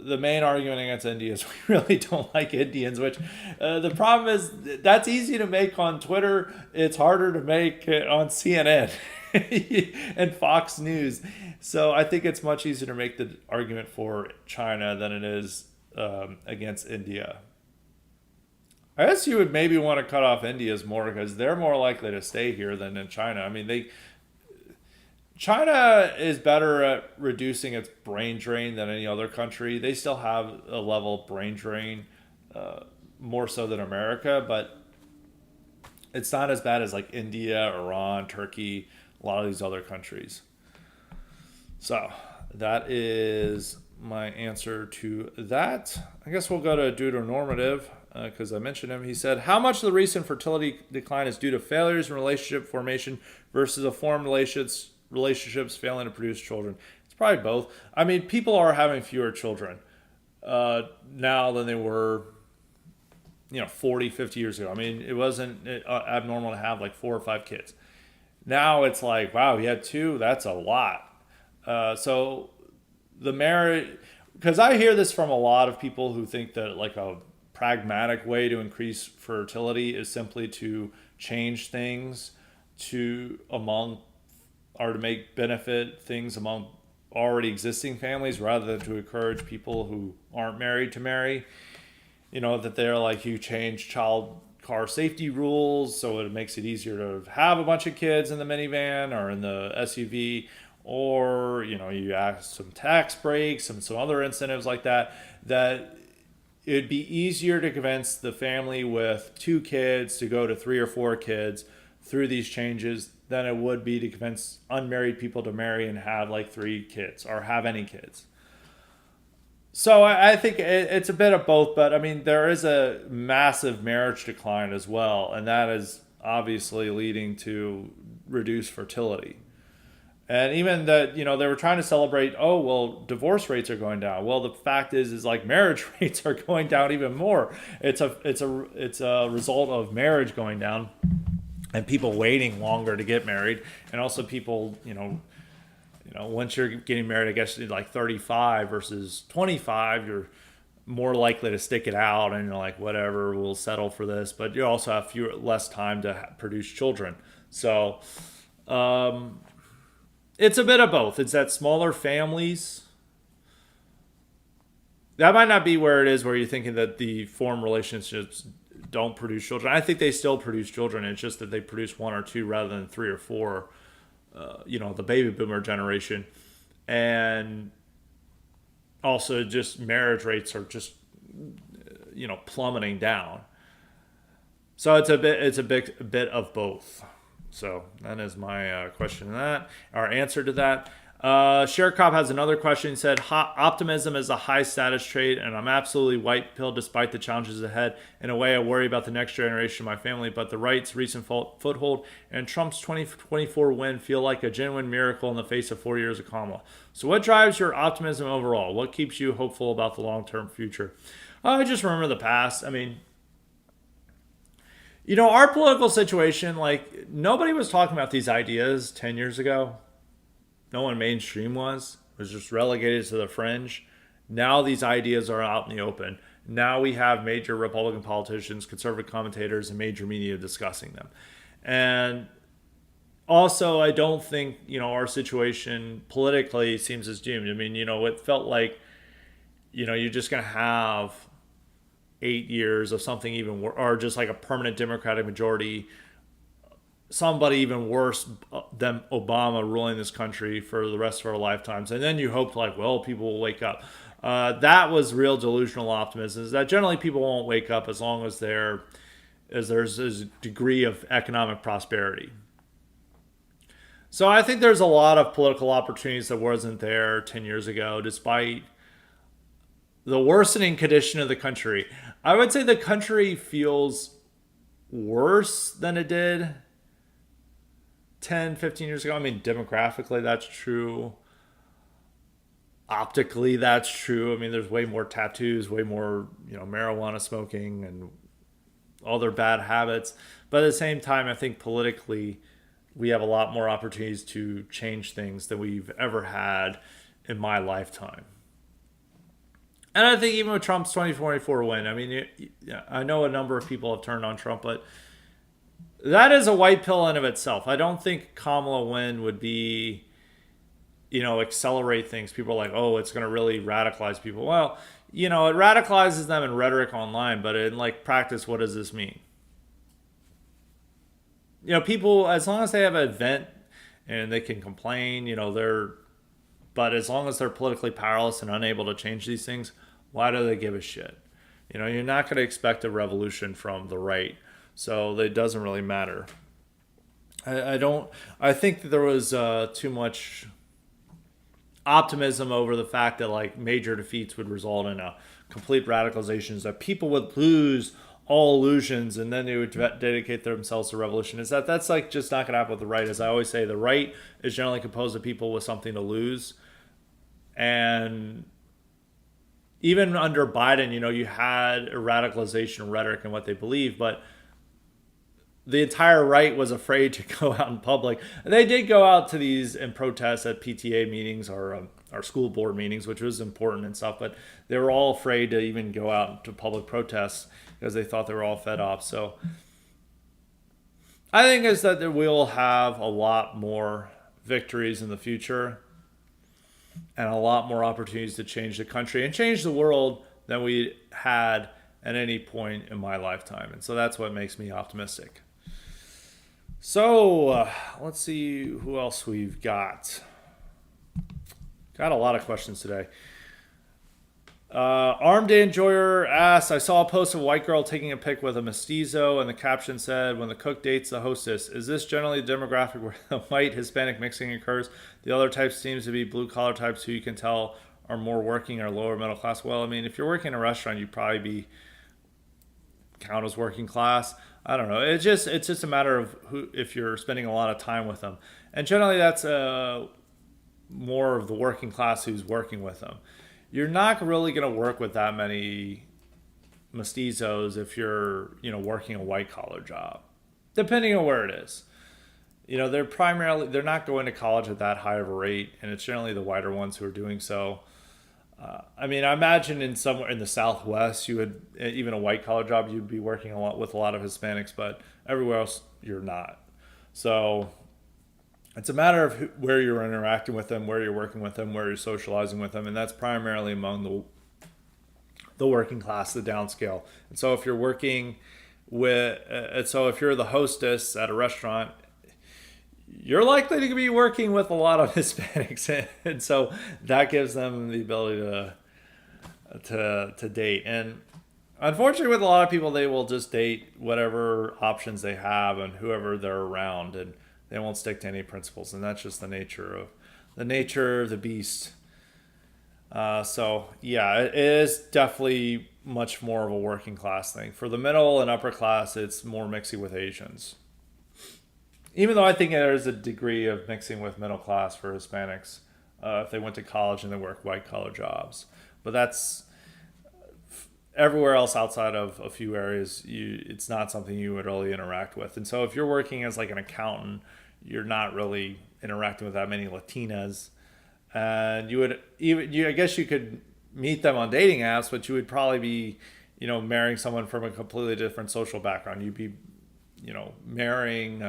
the main argument against India is we really don't like Indians, which the problem is that's easy to make on Twitter. It's harder to make it on CNN and Fox News. So I think it's much easier to make the argument for China than it is against India. I guess you would maybe want to cut off India's more because they're more likely to stay here than in China. I mean, China is better at reducing its brain drain than any other country. They still have a level of brain drain, more so than America, but it's not as bad as like India, Iran, Turkey, a lot of these other countries. So that is my answer to that. I guess we'll go to Deuteronormative because I mentioned him. He said, how much of the recent fertility decline is due to failures in relationship formation versus a formed relationships failing to produce children? It's probably both. I mean, people are having fewer children now than they were 40, 50 years ago. I mean, it wasn't abnormal to have like 4 or 5 kids. Now it's like, wow, you had 2, that's a lot. So the marriage, because I hear this from a lot of people who think that like a pragmatic way to increase fertility is simply to change things to make benefit things among already existing families rather than to encourage people who aren't married to marry. That they're like, you change child car safety rules so it makes it easier to have a bunch of kids in the minivan or in the SUV, or you ask some tax breaks and some other incentives like that it'd be easier to convince the family with 2 kids to go to 3 or 4 kids through these changes than it would be to convince unmarried people to marry and have like 3 kids or have any kids. So I think it's a bit of both, but I mean, there is a massive marriage decline as well, and that is obviously leading to reduced fertility. And even that, they were trying to celebrate, oh, well, divorce rates are going down. Well, the fact is like marriage rates are going down even more. It's a result of marriage going down and people waiting longer to get married, and also people, once you're getting married, I guess like 35 versus 25, you're more likely to stick it out, and you're like, whatever, we'll settle for this. But you also have less time to produce children. So it's a bit of both. It's that smaller families, that might not be where it is, where you're thinking that the form relationships don't produce children. I think they still produce children. It's just that they produce one or two rather than three or four. The baby boomer generation, and also just marriage rates are just plummeting down. So it's a bit of both. So that is my question to that, our answer to that. Sharecop has another question. He said, optimism is a high status trait, and I'm absolutely white pill despite the challenges ahead. In a way, I worry about the next generation of my family, but the right's recent foothold and Trump's 2024 win feel like a genuine miracle in the face of 4 years of Kamala. So what drives your optimism overall? What keeps you hopeful about the long-term future? I just remember the past. I mean, our political situation, like, nobody was talking about these ideas 10 years ago. No one mainstream was. It was just relegated to the fringe. Now these ideas are out in the open. Now we have major Republican politicians, conservative commentators, and major media discussing them. And also, I don't think, our situation politically seems as doomed. I mean, it felt like, you're just going to have 8 years of something even or just like a permanent Democratic majority, somebody even worse than Obama ruling this country for the rest of our lifetimes. And then you hoped, like, well, people will wake up. That was real delusional optimism, is that generally people won't wake up as long as there's a degree of economic prosperity. So I think there's a lot of political opportunities that wasn't there 10 years ago, despite the worsening condition of the country. I would say the country feels worse than it did 10, 15 years ago. I mean, demographically, that's true. Optically, that's true. I mean, there's way more tattoos, way more, marijuana smoking and other bad habits. But at the same time, I think politically, we have a lot more opportunities to change things than we've ever had in my lifetime. And I think even with Trump's 2024 win, I mean, I know a number of people have turned on Trump, but that is a white pill in of itself. I don't think Kamala win would be, accelerate things. People are like, oh, it's going to really radicalize people. Well, it radicalizes them in rhetoric online, but in practice, what does this mean? People, as long as they have an event and they can complain, but as long as they're politically powerless and unable to change these things, why do they give a shit? You're not going to expect a revolution from the right. So it doesn't really matter. I think that there was too much optimism over the fact that major defeats would result in a complete radicalization, that people would lose all illusions and then they would dedicate themselves to revolution. That's just not going to happen with the right. As I always say, the right is generally composed of people with something to lose. And even under Biden, you had a radicalization rhetoric and what they believe, but the entire right was afraid to go out in public. They did go out to these and protest at PTA meetings or school board meetings, which was important and stuff, but they were all afraid to even go out to public protests because they thought they were all fed up. So I think is that we'll have a lot more victories in the future and a lot more opportunities to change the country and change the world than we had at any point in my lifetime. And so that's what makes me optimistic. So let's see who else we've got. Got a lot of questions today. Armed Enjoyer asks, I saw a post of a white girl taking a pic with a mestizo, and the caption said, when the cook dates the hostess. Is this generally the demographic where the white Hispanic mixing occurs? The other types seems to be blue collar types who you can tell are more working or lower middle class. Well, I mean, if you're working in a restaurant, you'd probably be count as working class. I don't know. It's just a matter of who, if you're spending a lot of time with them. And generally that's more of the working class who's working with them. You're not really going to work with that many mestizos if you're, working a white collar job, depending on where it is. They're not going to college at that high of a rate, and it's generally the whiter ones who are doing so. I mean, I imagine in somewhere in the Southwest, you would even a white collar job, you'd be working a lot with a lot of Hispanics, but everywhere else you're not. So it's a matter of where you're interacting with them, where you're working with them, where you're socializing with them, and that's primarily among the working class, the downscale. And so if you're working with, and so if you're the hostess at a restaurant, you're likely to be working with a lot of Hispanics, and so that gives them the ability to date. And unfortunately, with a lot of people, they will just date whatever options they have and whoever they're around, and they won't stick to any principles. And that's just the nature of the beast. So yeah, it is definitely much more of a working class thing. For the middle and upper class, it's more mixing with Asians. Even though I think there's a degree of mixing with middle class for Hispanics if they went to college and they work white collar jobs. But that's everywhere else outside of a few areas, it's not something you would really interact with. And so if you're working as like an accountant, you're not really interacting with that many Latinas. And I guess you could meet them on dating apps, but you would probably be, marrying someone from a completely different social background. You'd be, marrying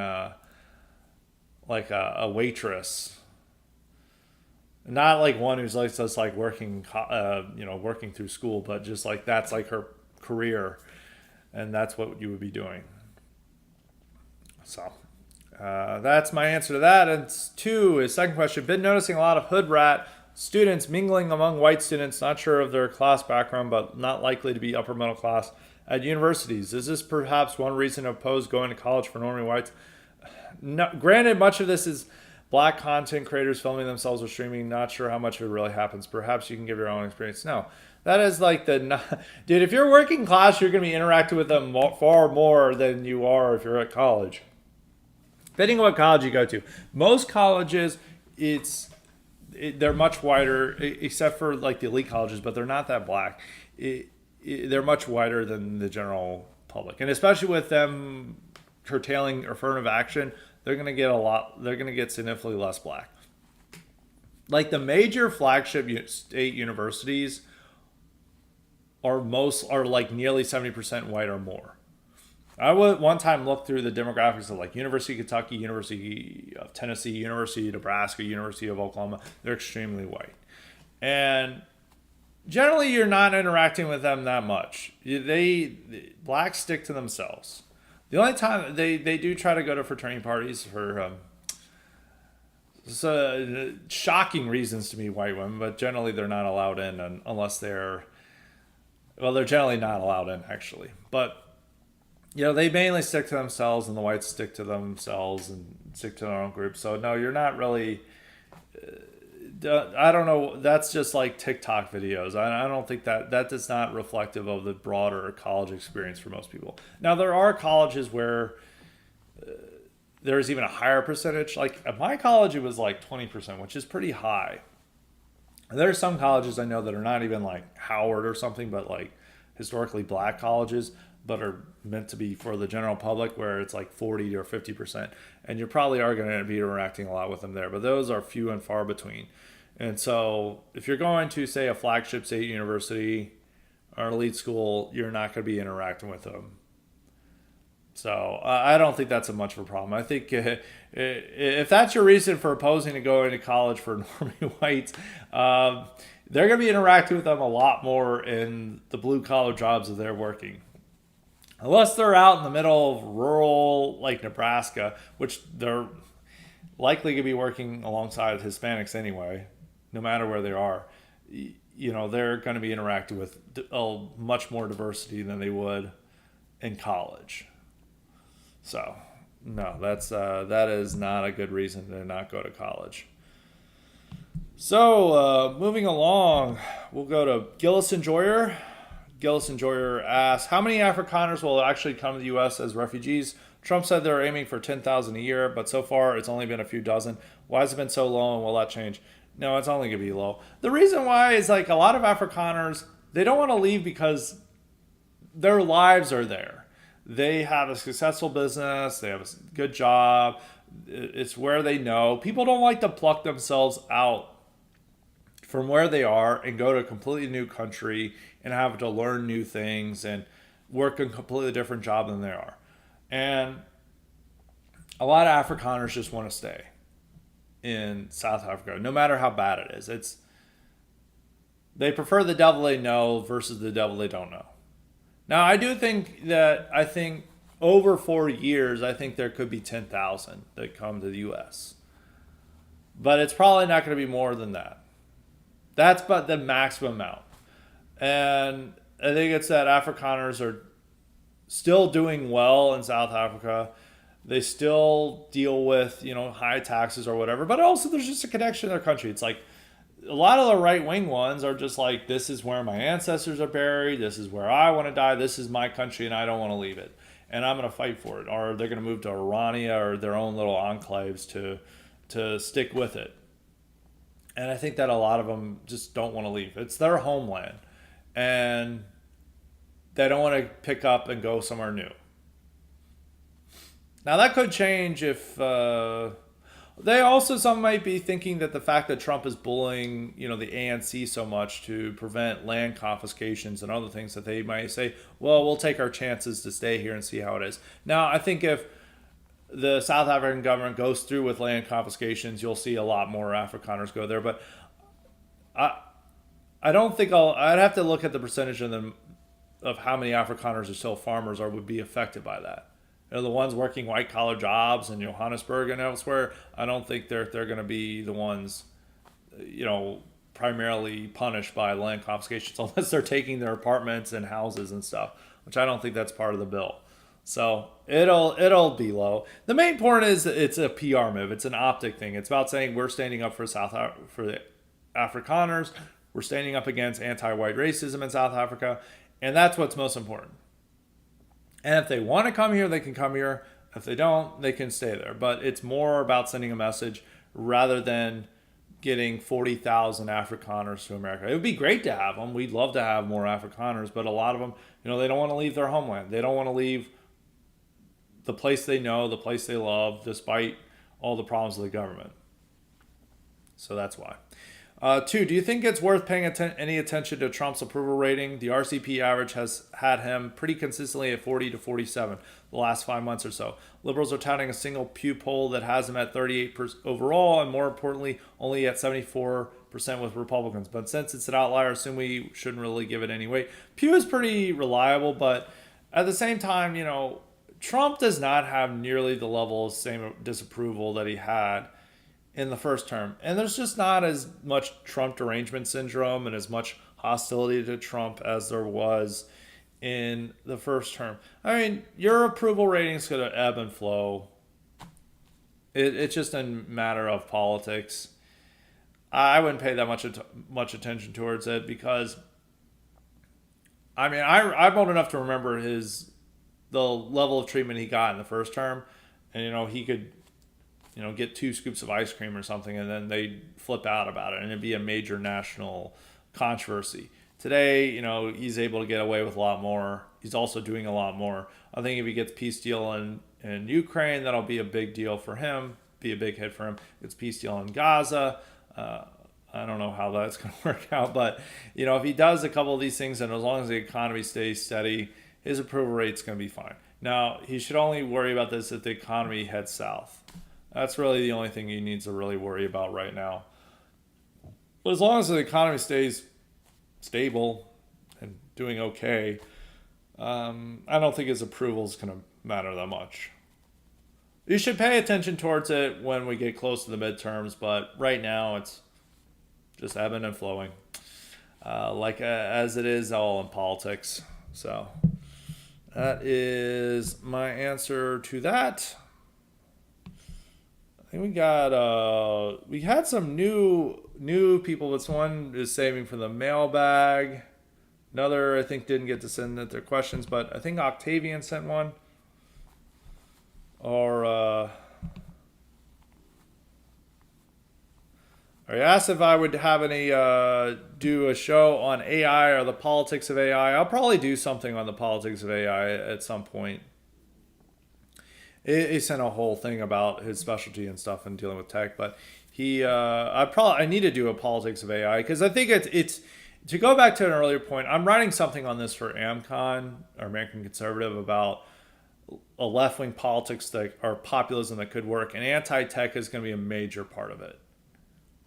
like a waitress, not like one who's like just like working, working through school, but just like that's like her career, and that's what you would be doing. So that's my answer to that. And second question. Been noticing a lot of hood rat students mingling among white students, not sure of their class background, but not likely to be upper middle class at universities. Is this perhaps one reason to oppose going to college for normie whites? No, granted, much of this is black content creators filming themselves or streaming. Not sure how much of it really happens. Perhaps you can give your own experience. No, that is like dude. If you're working class, you're going to be interacting with them far more than you are if you're at college. Depending on what college you go to, most colleges, they're much wider, except for like the elite colleges, but they're not that black. They're much wider than the general public, and especially with them curtailing affirmative action, they're going to get significantly less black. Like the major flagship state universities are like nearly 70% white or more. I would one time look through the demographics of like University of Kentucky, University of Tennessee, University of Nebraska, University of Oklahoma. They're extremely white. And generally you're not interacting with them that much. Blacks stick to themselves. The only time they do try to go to fraternity parties for shocking reasons to me, white women, but generally they're not allowed in unless they're generally not allowed in actually. But they mainly stick to themselves, and the whites stick to themselves and stick to their own group. So no, you're not really. I don't know. That's just like TikTok videos. I don't think that is not reflective of the broader college experience for most people. Now there are colleges where there's even a higher percentage. Like at my college, it was like 20%, which is pretty high. And there are some colleges I know that are not even like Howard or something, but like historically black colleges, but are meant to be for the general public, where it's like 40 or 50%. And you probably are going to be interacting a lot with them there, but those are few and far between. And so if you're going to, say, a flagship state university or an elite school, you're not going to be interacting with them. So I don't think that's much of a problem. I think if that's your reason for opposing to going to college for normie whites, they're going to be interacting with them a lot more in the blue-collar jobs that they're working. Unless they're out in the middle of rural, like Nebraska, which they're likely going to be working alongside Hispanics anyway, no matter where they are. They're going to be interacting with much more diversity than they would in college. So, no, that is not a good reason to not go to college. So, moving along, we'll go to Gillis Enjoyer. Gillis Enjoyer asks, how many Afrikaners will actually come to the U.S. as refugees? Trump said they're aiming for 10,000 a year, but so far it's only been a few dozen. Why has it been so low, and will that change? No, it's only going to be low. The reason why is like a lot of Afrikaners, they don't want to leave because their lives are there. They have a successful business. They have a good job. It's where they know. People don't like to pluck themselves out from where they are and go to a completely new country and have to learn new things and work a completely different job than they are. And a lot of Afrikaners just want to stay in South Africa, no matter how bad it is. They prefer the devil they know versus the devil they don't know. Now, I do think that over 4 years, I think there could be 10,000 that come to the U.S. But it's probably not going to be more than that. That's but the maximum amount. And I think it's that Afrikaners are still doing well in South Africa. They still deal with, high taxes or whatever. But also there's just a connection to their country. It's like a lot of the right-wing ones are just like, this is where my ancestors are buried. This is where I want to die. This is my country and I don't want to leave it. And I'm going to fight for it. Or they're going to move to Orania or their own little enclaves to stick with it. And I think that a lot of them just don't want to leave. It's their homeland. And they don't want to pick up and go somewhere new. Now that could change if some might be thinking that the fact that Trump is bullying, the ANC so much to prevent land confiscations and other things that they might say, well, we'll take our chances to stay here and see how it is. Now, I think if the South African government goes through with land confiscations, you'll see a lot more Afrikaners go there. But I don't think I'd have to look at the percentage of them of how many Afrikaners are still farmers or would be affected by that. The ones working white collar jobs in Johannesburg and elsewhere, I don't think they're going to be the ones, primarily punished by land confiscations unless they're taking their apartments and houses and stuff, which I don't think that's part of the bill. So it'll be low. The main point is it's a PR move. It's an optic thing. It's about saying we're standing up for the Afrikaners. We're standing up against anti-white racism in South Africa, and that's what's most important. And if they want to come here, they can come here. If they don't, they can stay there. But it's more about sending a message rather than getting 40,000 Afrikaners to America. It would be great to have them. We'd love to have more Afrikaners, but a lot of them, they don't want to leave their homeland. They don't want to leave the place they know, the place they love, despite all the problems of the government. So that's why. 2, do you think it's worth paying any attention to Trump's approval rating? The RCP average has had him pretty consistently at 40 to 47 the last 5 months or so. Liberals are touting a single Pew poll that has him at 38% overall, and more importantly, only at 74% with Republicans. But since it's an outlier, I assume we shouldn't really give it any weight. Pew is pretty reliable, but at the same time, Trump does not have nearly the level of same disapproval that he had in the first term. And there's just not as much Trump derangement syndrome and as much hostility to Trump as there was in the first term. I mean, your approval rating's going to ebb and flow. It's just a matter of politics. I wouldn't pay that much attention towards it because, I'm old enough to remember the level of treatment he got in the first term. And, he could get 2 scoops of ice cream or something, and then they'd flip out about it, and it'd be a major national controversy. Today, he's able to get away with a lot more. He's also doing a lot more. I think if he gets peace deal in Ukraine, that'll be a big deal for him, be a big hit for him. Gets peace deal in Gaza. I don't know how that's going to work out, but, if he does a couple of these things, and as long as the economy stays steady, his approval rate's going to be fine. Now, he should only worry about this if the economy heads south. That's really the only thing he needs to really worry about right now. But as long as the economy stays stable and doing okay, I don't think his approval is going to matter that much. You should pay attention towards it when we get close to the midterms, but right now it's just ebbing and flowing, as it is all in politics. So that is my answer to that. I think we had some new people. This one is saving for the mailbag. Another, I think, didn't get to send their questions, but I think Octavian sent one. Or I asked if I would have any do a show on AI or the politics of AI. I'll probably do something on the politics of AI at some point. He sent a whole thing about his specialty and stuff and dealing with tech, but I need to do a politics of AI because I think it's to go back to an earlier point. I'm writing something on this for AmCon, or American Conservative, about a left wing politics that or populism that could work, and anti tech is going to be a major part of it.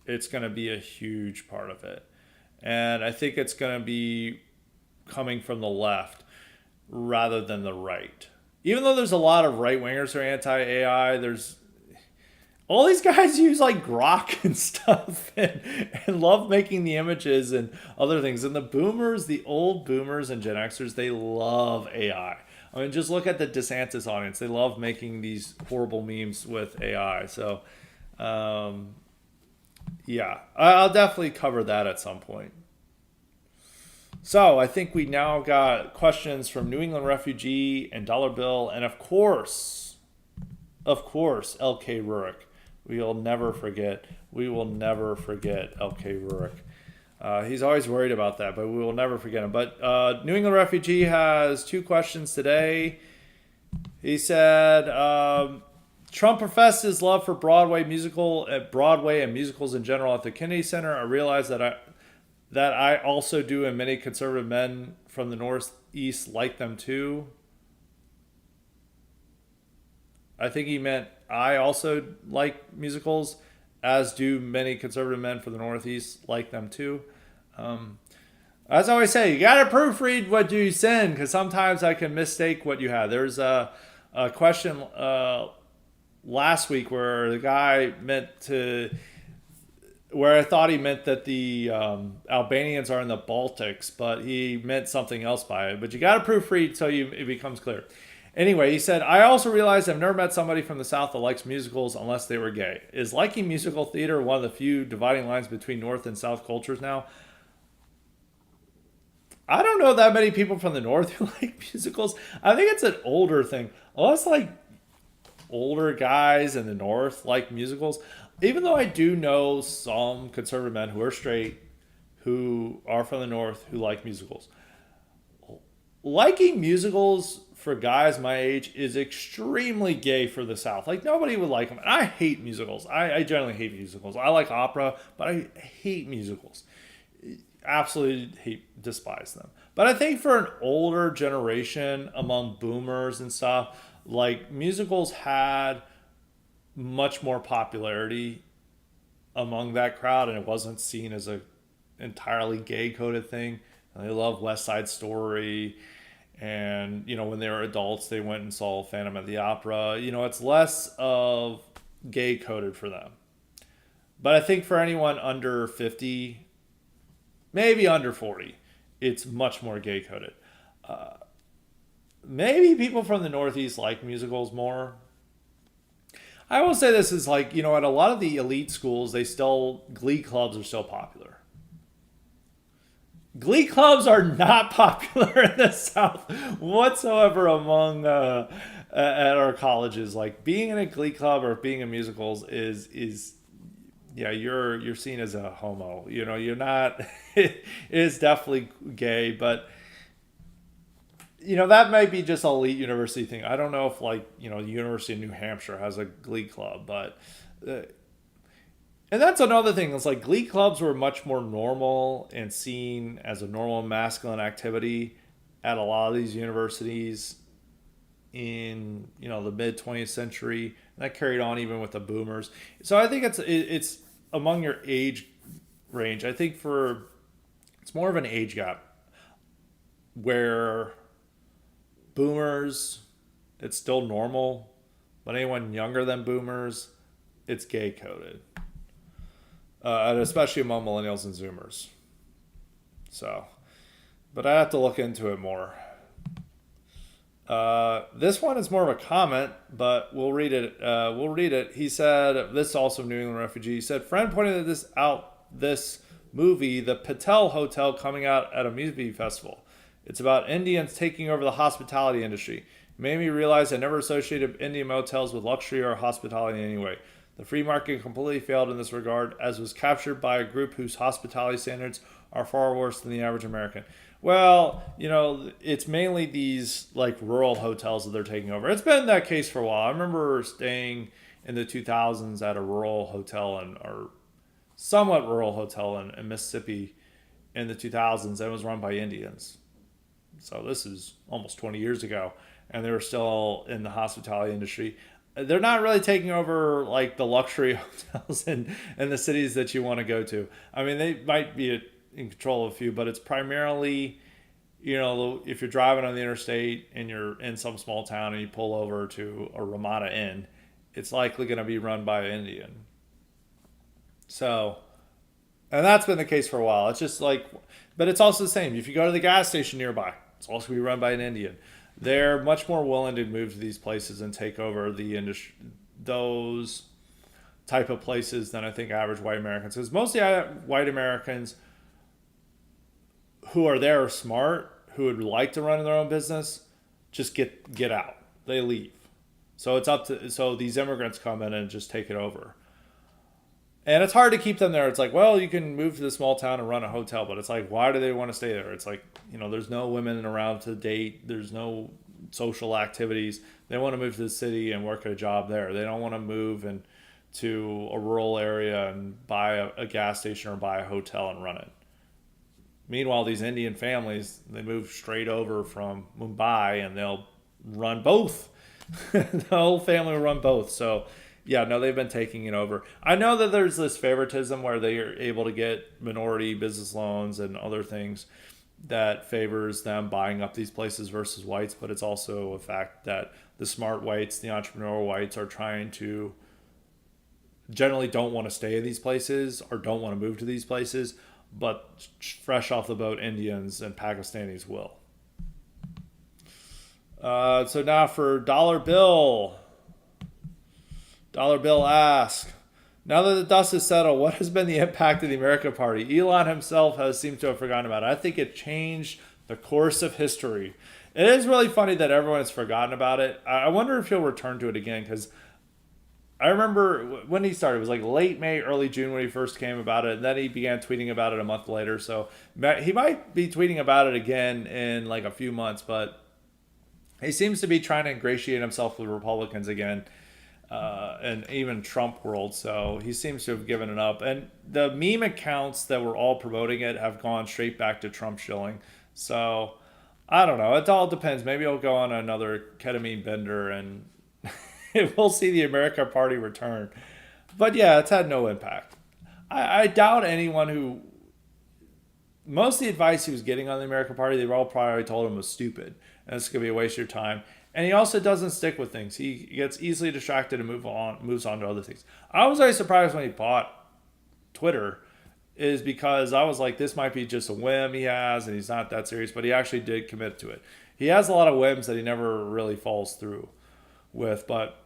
It's going to be a huge part of it, and I think it's going to be coming from the left rather than the right. Even though there's a lot of right wingers who are anti AI, there's all these guys use like Grok and stuff and love making the images and other things. And the boomers, the old boomers and Gen Xers, they love AI. I mean, just look at the DeSantis audience. They love making these horrible memes with AI. So, yeah, I'll definitely cover that at some point. So I think we now got questions from New England Refugee and Dollar Bill, and of course, L.K. Rurik. We will never forget L.K. Rurik. He's always worried about that, but we will never forget him. But New England Refugee has 2 questions today. He said, Trump professed his love for Broadway and musicals in general at the Kennedy Center. I realize that I also do, and many conservative men from the Northeast like them too. I think he meant I also like musicals, as do many conservative men from the Northeast like them too. As I always say, you got to proofread what you send, because sometimes I can mistake what you have. There's a question last week where the guy where I thought he meant that the Albanians are in the Baltics, but he meant something else by it. But you got to proofread so it becomes clear. Anyway, he said, I also realized I've never met somebody from the South that likes musicals unless they were gay. Is liking musical theater one of the few dividing lines between North and South cultures now? I don't know that many people from the North who like musicals. I think it's an older thing. Unless like older guys in the North like musicals. Even though I do know some conservative men who are straight, who are from the North, who like musicals. Liking musicals for guys my age is extremely gay for the South. Like, nobody would like them. And I hate musicals. I generally hate musicals. I like opera, but I hate musicals. Absolutely despise them. But I think for an older generation among boomers and stuff, like, musicals had much more popularity among that crowd, and it wasn't seen as a entirely gay coded thing. And they love West Side Story, and when they were adults they went and saw Phantom of the Opera. It's less of gay coded for them. But I think for anyone under 50, maybe under 40, it's much more gay coded. Maybe people from the Northeast like musicals more. I will say this is like, at a lot of the elite schools, Glee clubs are still popular. Glee clubs are not popular in the South whatsoever among at our colleges. Like, being in a Glee club or being in musicals is you're seen as a homo. You're not. It is definitely gay, but that might be just an elite university thing. I don't know if the University of New Hampshire has a Glee club, but. And that's another thing. It's like Glee clubs were much more normal and seen as a normal masculine activity at a lot of these universities in the mid 20th century. And that carried on even with the boomers. So I think it's among your age range. I think it's more of an age gap where boomers, it's still normal, but anyone younger than boomers, it's gay coded. And especially among millennials and Zoomers. So, but I have to look into it more. This one is more of a comment, but we'll read it. He said, this is also New England Refugee. He said, friend pointed this movie, The Patel Hotel, coming out at a movie festival. It's about Indians taking over the hospitality industry. It made me realize I never associated Indian motels with luxury or hospitality in any way. The free market completely failed in this regard, as was captured by a group whose hospitality standards are far worse than the average American. Well, it's mainly these like rural hotels that they're taking over. It's been that case for a while. I remember staying in the 2000s at a rural hotel or somewhat rural hotel in Mississippi in the 2000s, and it was run by Indians. So this is almost 20 years ago, and they were still in the hospitality industry. They're not really taking over like the luxury hotels in the cities that you want to go to. I mean, they might be in control of a few, but it's primarily, if you're driving on the interstate and you're in some small town and you pull over to a Ramada Inn, it's likely going to be run by an Indian. So, and that's been the case for a while. It's just like, but it's also the same. If you go to the gas station nearby, it's also going to be run by an Indian. They're much more willing to move to these places and take over the industry, those type of places than I think average white Americans. Because mostly white Americans who are there are smart, who would like to run their own business, just get out. They leave. So so these immigrants come in and just take it over. And it's hard to keep them there. It's like, well, you can move to the small town and run a hotel, but it's like, why do they want to stay there? It's like, there's no women around to date. There's no social activities. They want to move to the city and work at a job there. They don't want to move to a rural area and buy a gas station or buy a hotel and run it. Meanwhile, these Indian families, they move straight over from Mumbai and they'll run both. The whole family will run both. So, yeah, no, they've been taking it over. I know that there's this favoritism where they are able to get minority business loans and other things that favors them buying up these places versus whites, but it's also a fact that the smart whites, the entrepreneurial whites, are trying to generally don't want to stay in these places or don't want to move to these places, but fresh off the boat Indians and Pakistanis will. So now for Dollar Bill. Dollar Bill asks, now that the dust is settled, what has been the impact of the American Party? Elon himself has seemed to have forgotten about it. I think it changed the course of history. It is really funny that everyone has forgotten about it. I wonder if he'll return to it again, because I remember when he started, it was like late May, early June when he first came about it, and then he began tweeting about it a month later. So he might be tweeting about it again in like a few months, but he seems to be trying to ingratiate himself with Republicans again. And even Trump world, so he seems to have given it up. And the meme accounts that were all promoting it have gone straight back to Trump shilling. So I don't know. It all depends. Maybe he'll go on another ketamine bender and we'll see the American Party return. But yeah, it's had no impact. I doubt anyone who... Most of the advice he was getting on the American Party, they were all probably told him was stupid. And it's going to be a waste of your time. And he also doesn't stick with things. He gets easily distracted and moves on to other things. I was very surprised when he bought Twitter, is because I was like, this might be just a whim he has and he's not that serious, but he actually did commit to it. He has a lot of whims that he never really falls through with, but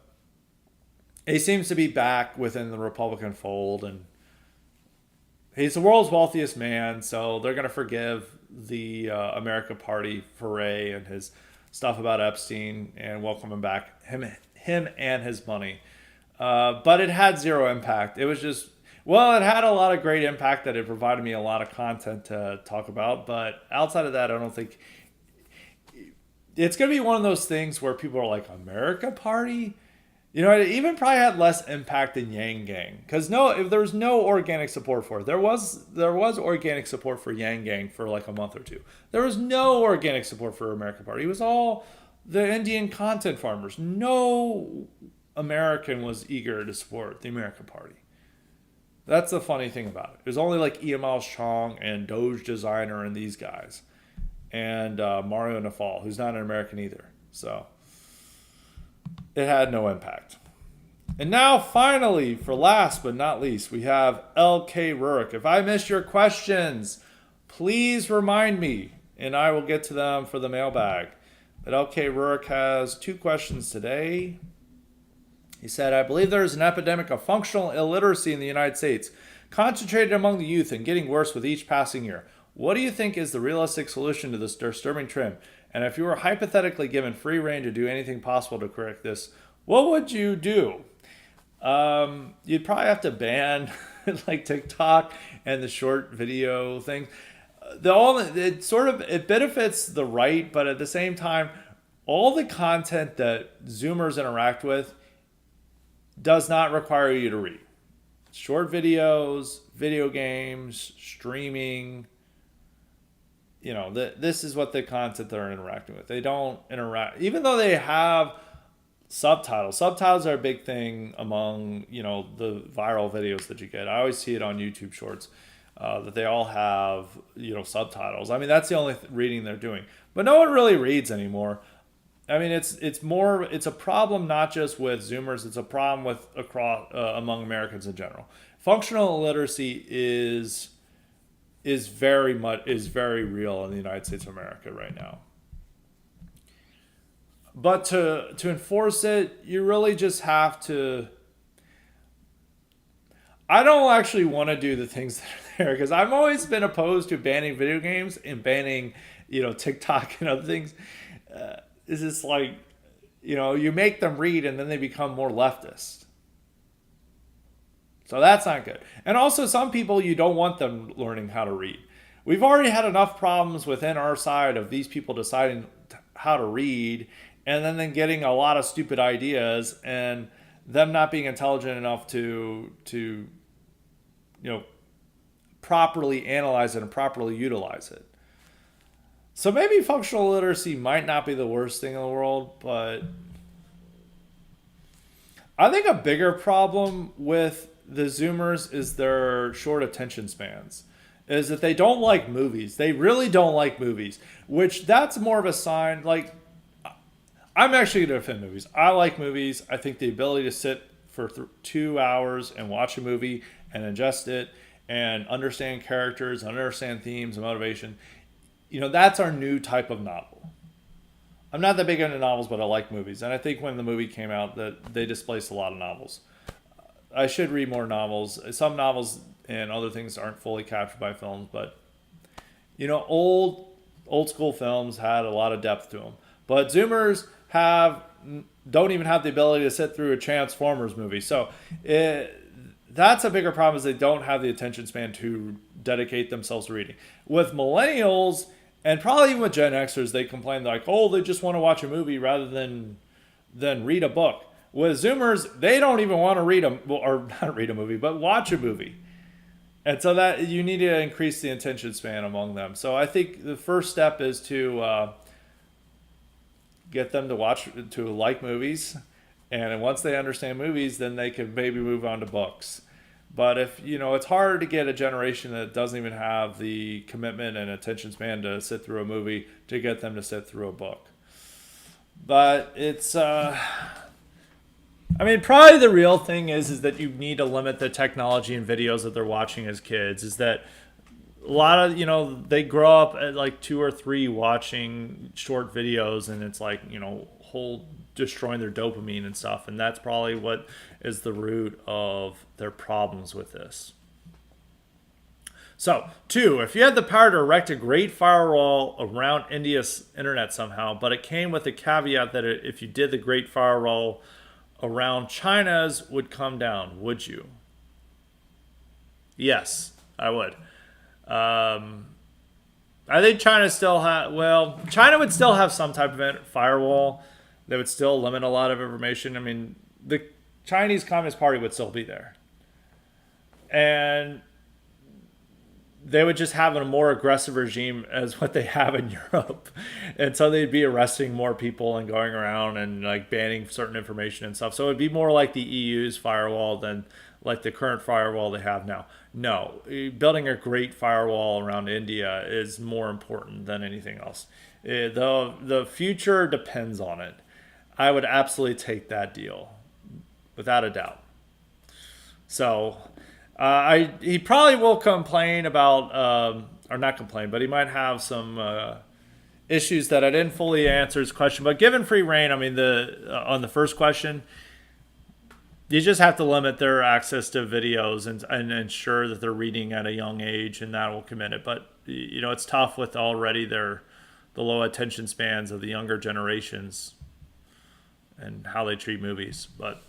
he seems to be back within the Republican fold, and he's the world's wealthiest man, so they're going to forgive the American Party foray and his stuff about Epstein and welcome him back, him and his money. But it had zero impact. It was just, it had a lot of great impact that it provided me a lot of content to talk about. But outside of that, I don't think it's going to be one of those things where people are like, America Party? It even probably had less impact than Yang Gang. Because if there was no organic support for it. There was organic support for Yang Gang for like a month or two. There was no organic support for American Party. It was all the Indian content farmers. No American was eager to support the American Party. That's the funny thing about it. It was only like Miles Chong and Doge Designer and these guys. And Mario Nafal, who's not an American either. So it had no impact. And now, finally, for last but not least, we have L.K. Rurik. If I missed your questions, please remind me, and I will get to them for the mailbag. But L.K. Rurik has 2 questions today. He said, I believe there is an epidemic of functional illiteracy in the United States, concentrated among the youth and getting worse with each passing year. What do you think is the realistic solution to this disturbing trend? And if you were hypothetically given free rein to do anything possible to correct this, what would you do? You'd probably have to ban like TikTok and the short video thing. It benefits the right, but at the same time, all the content that Zoomers interact with does not require you to read. Short videos, video games, streaming, this is what the content they're interacting with. They don't interact, even though they have subtitles. Subtitles are a big thing among, the viral videos that you get. I always see it on YouTube Shorts that they all have, subtitles. I mean, that's the only reading they're doing. But no one really reads anymore. I mean, it's a problem not just with Zoomers. It's a problem with among Americans in general. Functional illiteracy is very real in the United States of America right now. But to enforce it, you really just have to. I don't actually want to do the things that are there because I've always been opposed to banning video games and banning, TikTok and other things. It's just like, you make them read and then they become more leftist. So that's not good. And also, some people, you don't want them learning how to read. We've already had enough problems within our side of these people deciding how to read and then getting a lot of stupid ideas and them not being intelligent enough to properly analyze it and properly utilize it. So maybe functional literacy might not be the worst thing in the world, but I think a bigger problem with the Zoomers is their short attention spans. Is that they don't like movies. They really don't like movies, which that's more of a sign. Like, I'm actually going to defend movies. I like movies. I think the ability to sit for 2 hours and watch a movie and ingest it and understand characters, understand themes and motivation, that's our new type of novel. I'm not that big into novels, but I like movies. And I think when the movie came out, that they displaced a lot of novels. I should read more novels. Some novels and other things aren't fully captured by films, but old school films had a lot of depth to them. But Zoomers don't even have the ability to sit through a Transformers movie. So that's a bigger problem, is they don't have the attention span to dedicate themselves to reading. With millennials and probably even with Gen Xers, they complain like, they just want to watch a movie rather than read a book. With Zoomers, they don't even want to not read a movie, but watch a movie. And so that you need to increase the attention span among them. So I think the first step is to get them to like movies. And once they understand movies, then they can maybe move on to books. But if, it's hard to get a generation that doesn't even have the commitment and attention span to sit through a movie to get them to sit through a book. But it's, probably the real thing is that you need to limit the technology and videos that they're watching as kids. Is that a lot of, they grow up at like 2 or 3 watching short videos, and it's like, destroying their dopamine and stuff. And that's probably what is the root of their problems with this. So, 2, if you had the power to erect a great firewall around India's internet somehow, but it came with a caveat that if you did the great firewall around China's would come down, would you? Yes, I would. I think China would still have some type of firewall that would still limit a lot of information. The Chinese Communist Party would still be there. And they would just have a more aggressive regime as what they have in Europe. And so they'd be arresting more people and going around and like banning certain information and stuff. So it'd be more like the EU's firewall than like the current firewall they have now. No, building a great firewall around India is more important than anything else. The future depends on it. I would absolutely take that deal, without a doubt. So he probably will complain about, or not complain, but he might have some issues that I didn't fully answer his question. But given free reign, on the first question, you just have to limit their access to videos and ensure that they're reading at a young age, and that will commit it. But it's tough with already the low attention spans of the younger generations and how they treat movies. But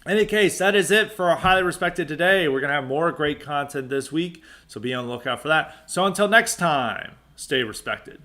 in any case, that is it for our Highly Respected today. We're going to have more great content this week, so be on the lookout for that. So until next time, stay respected.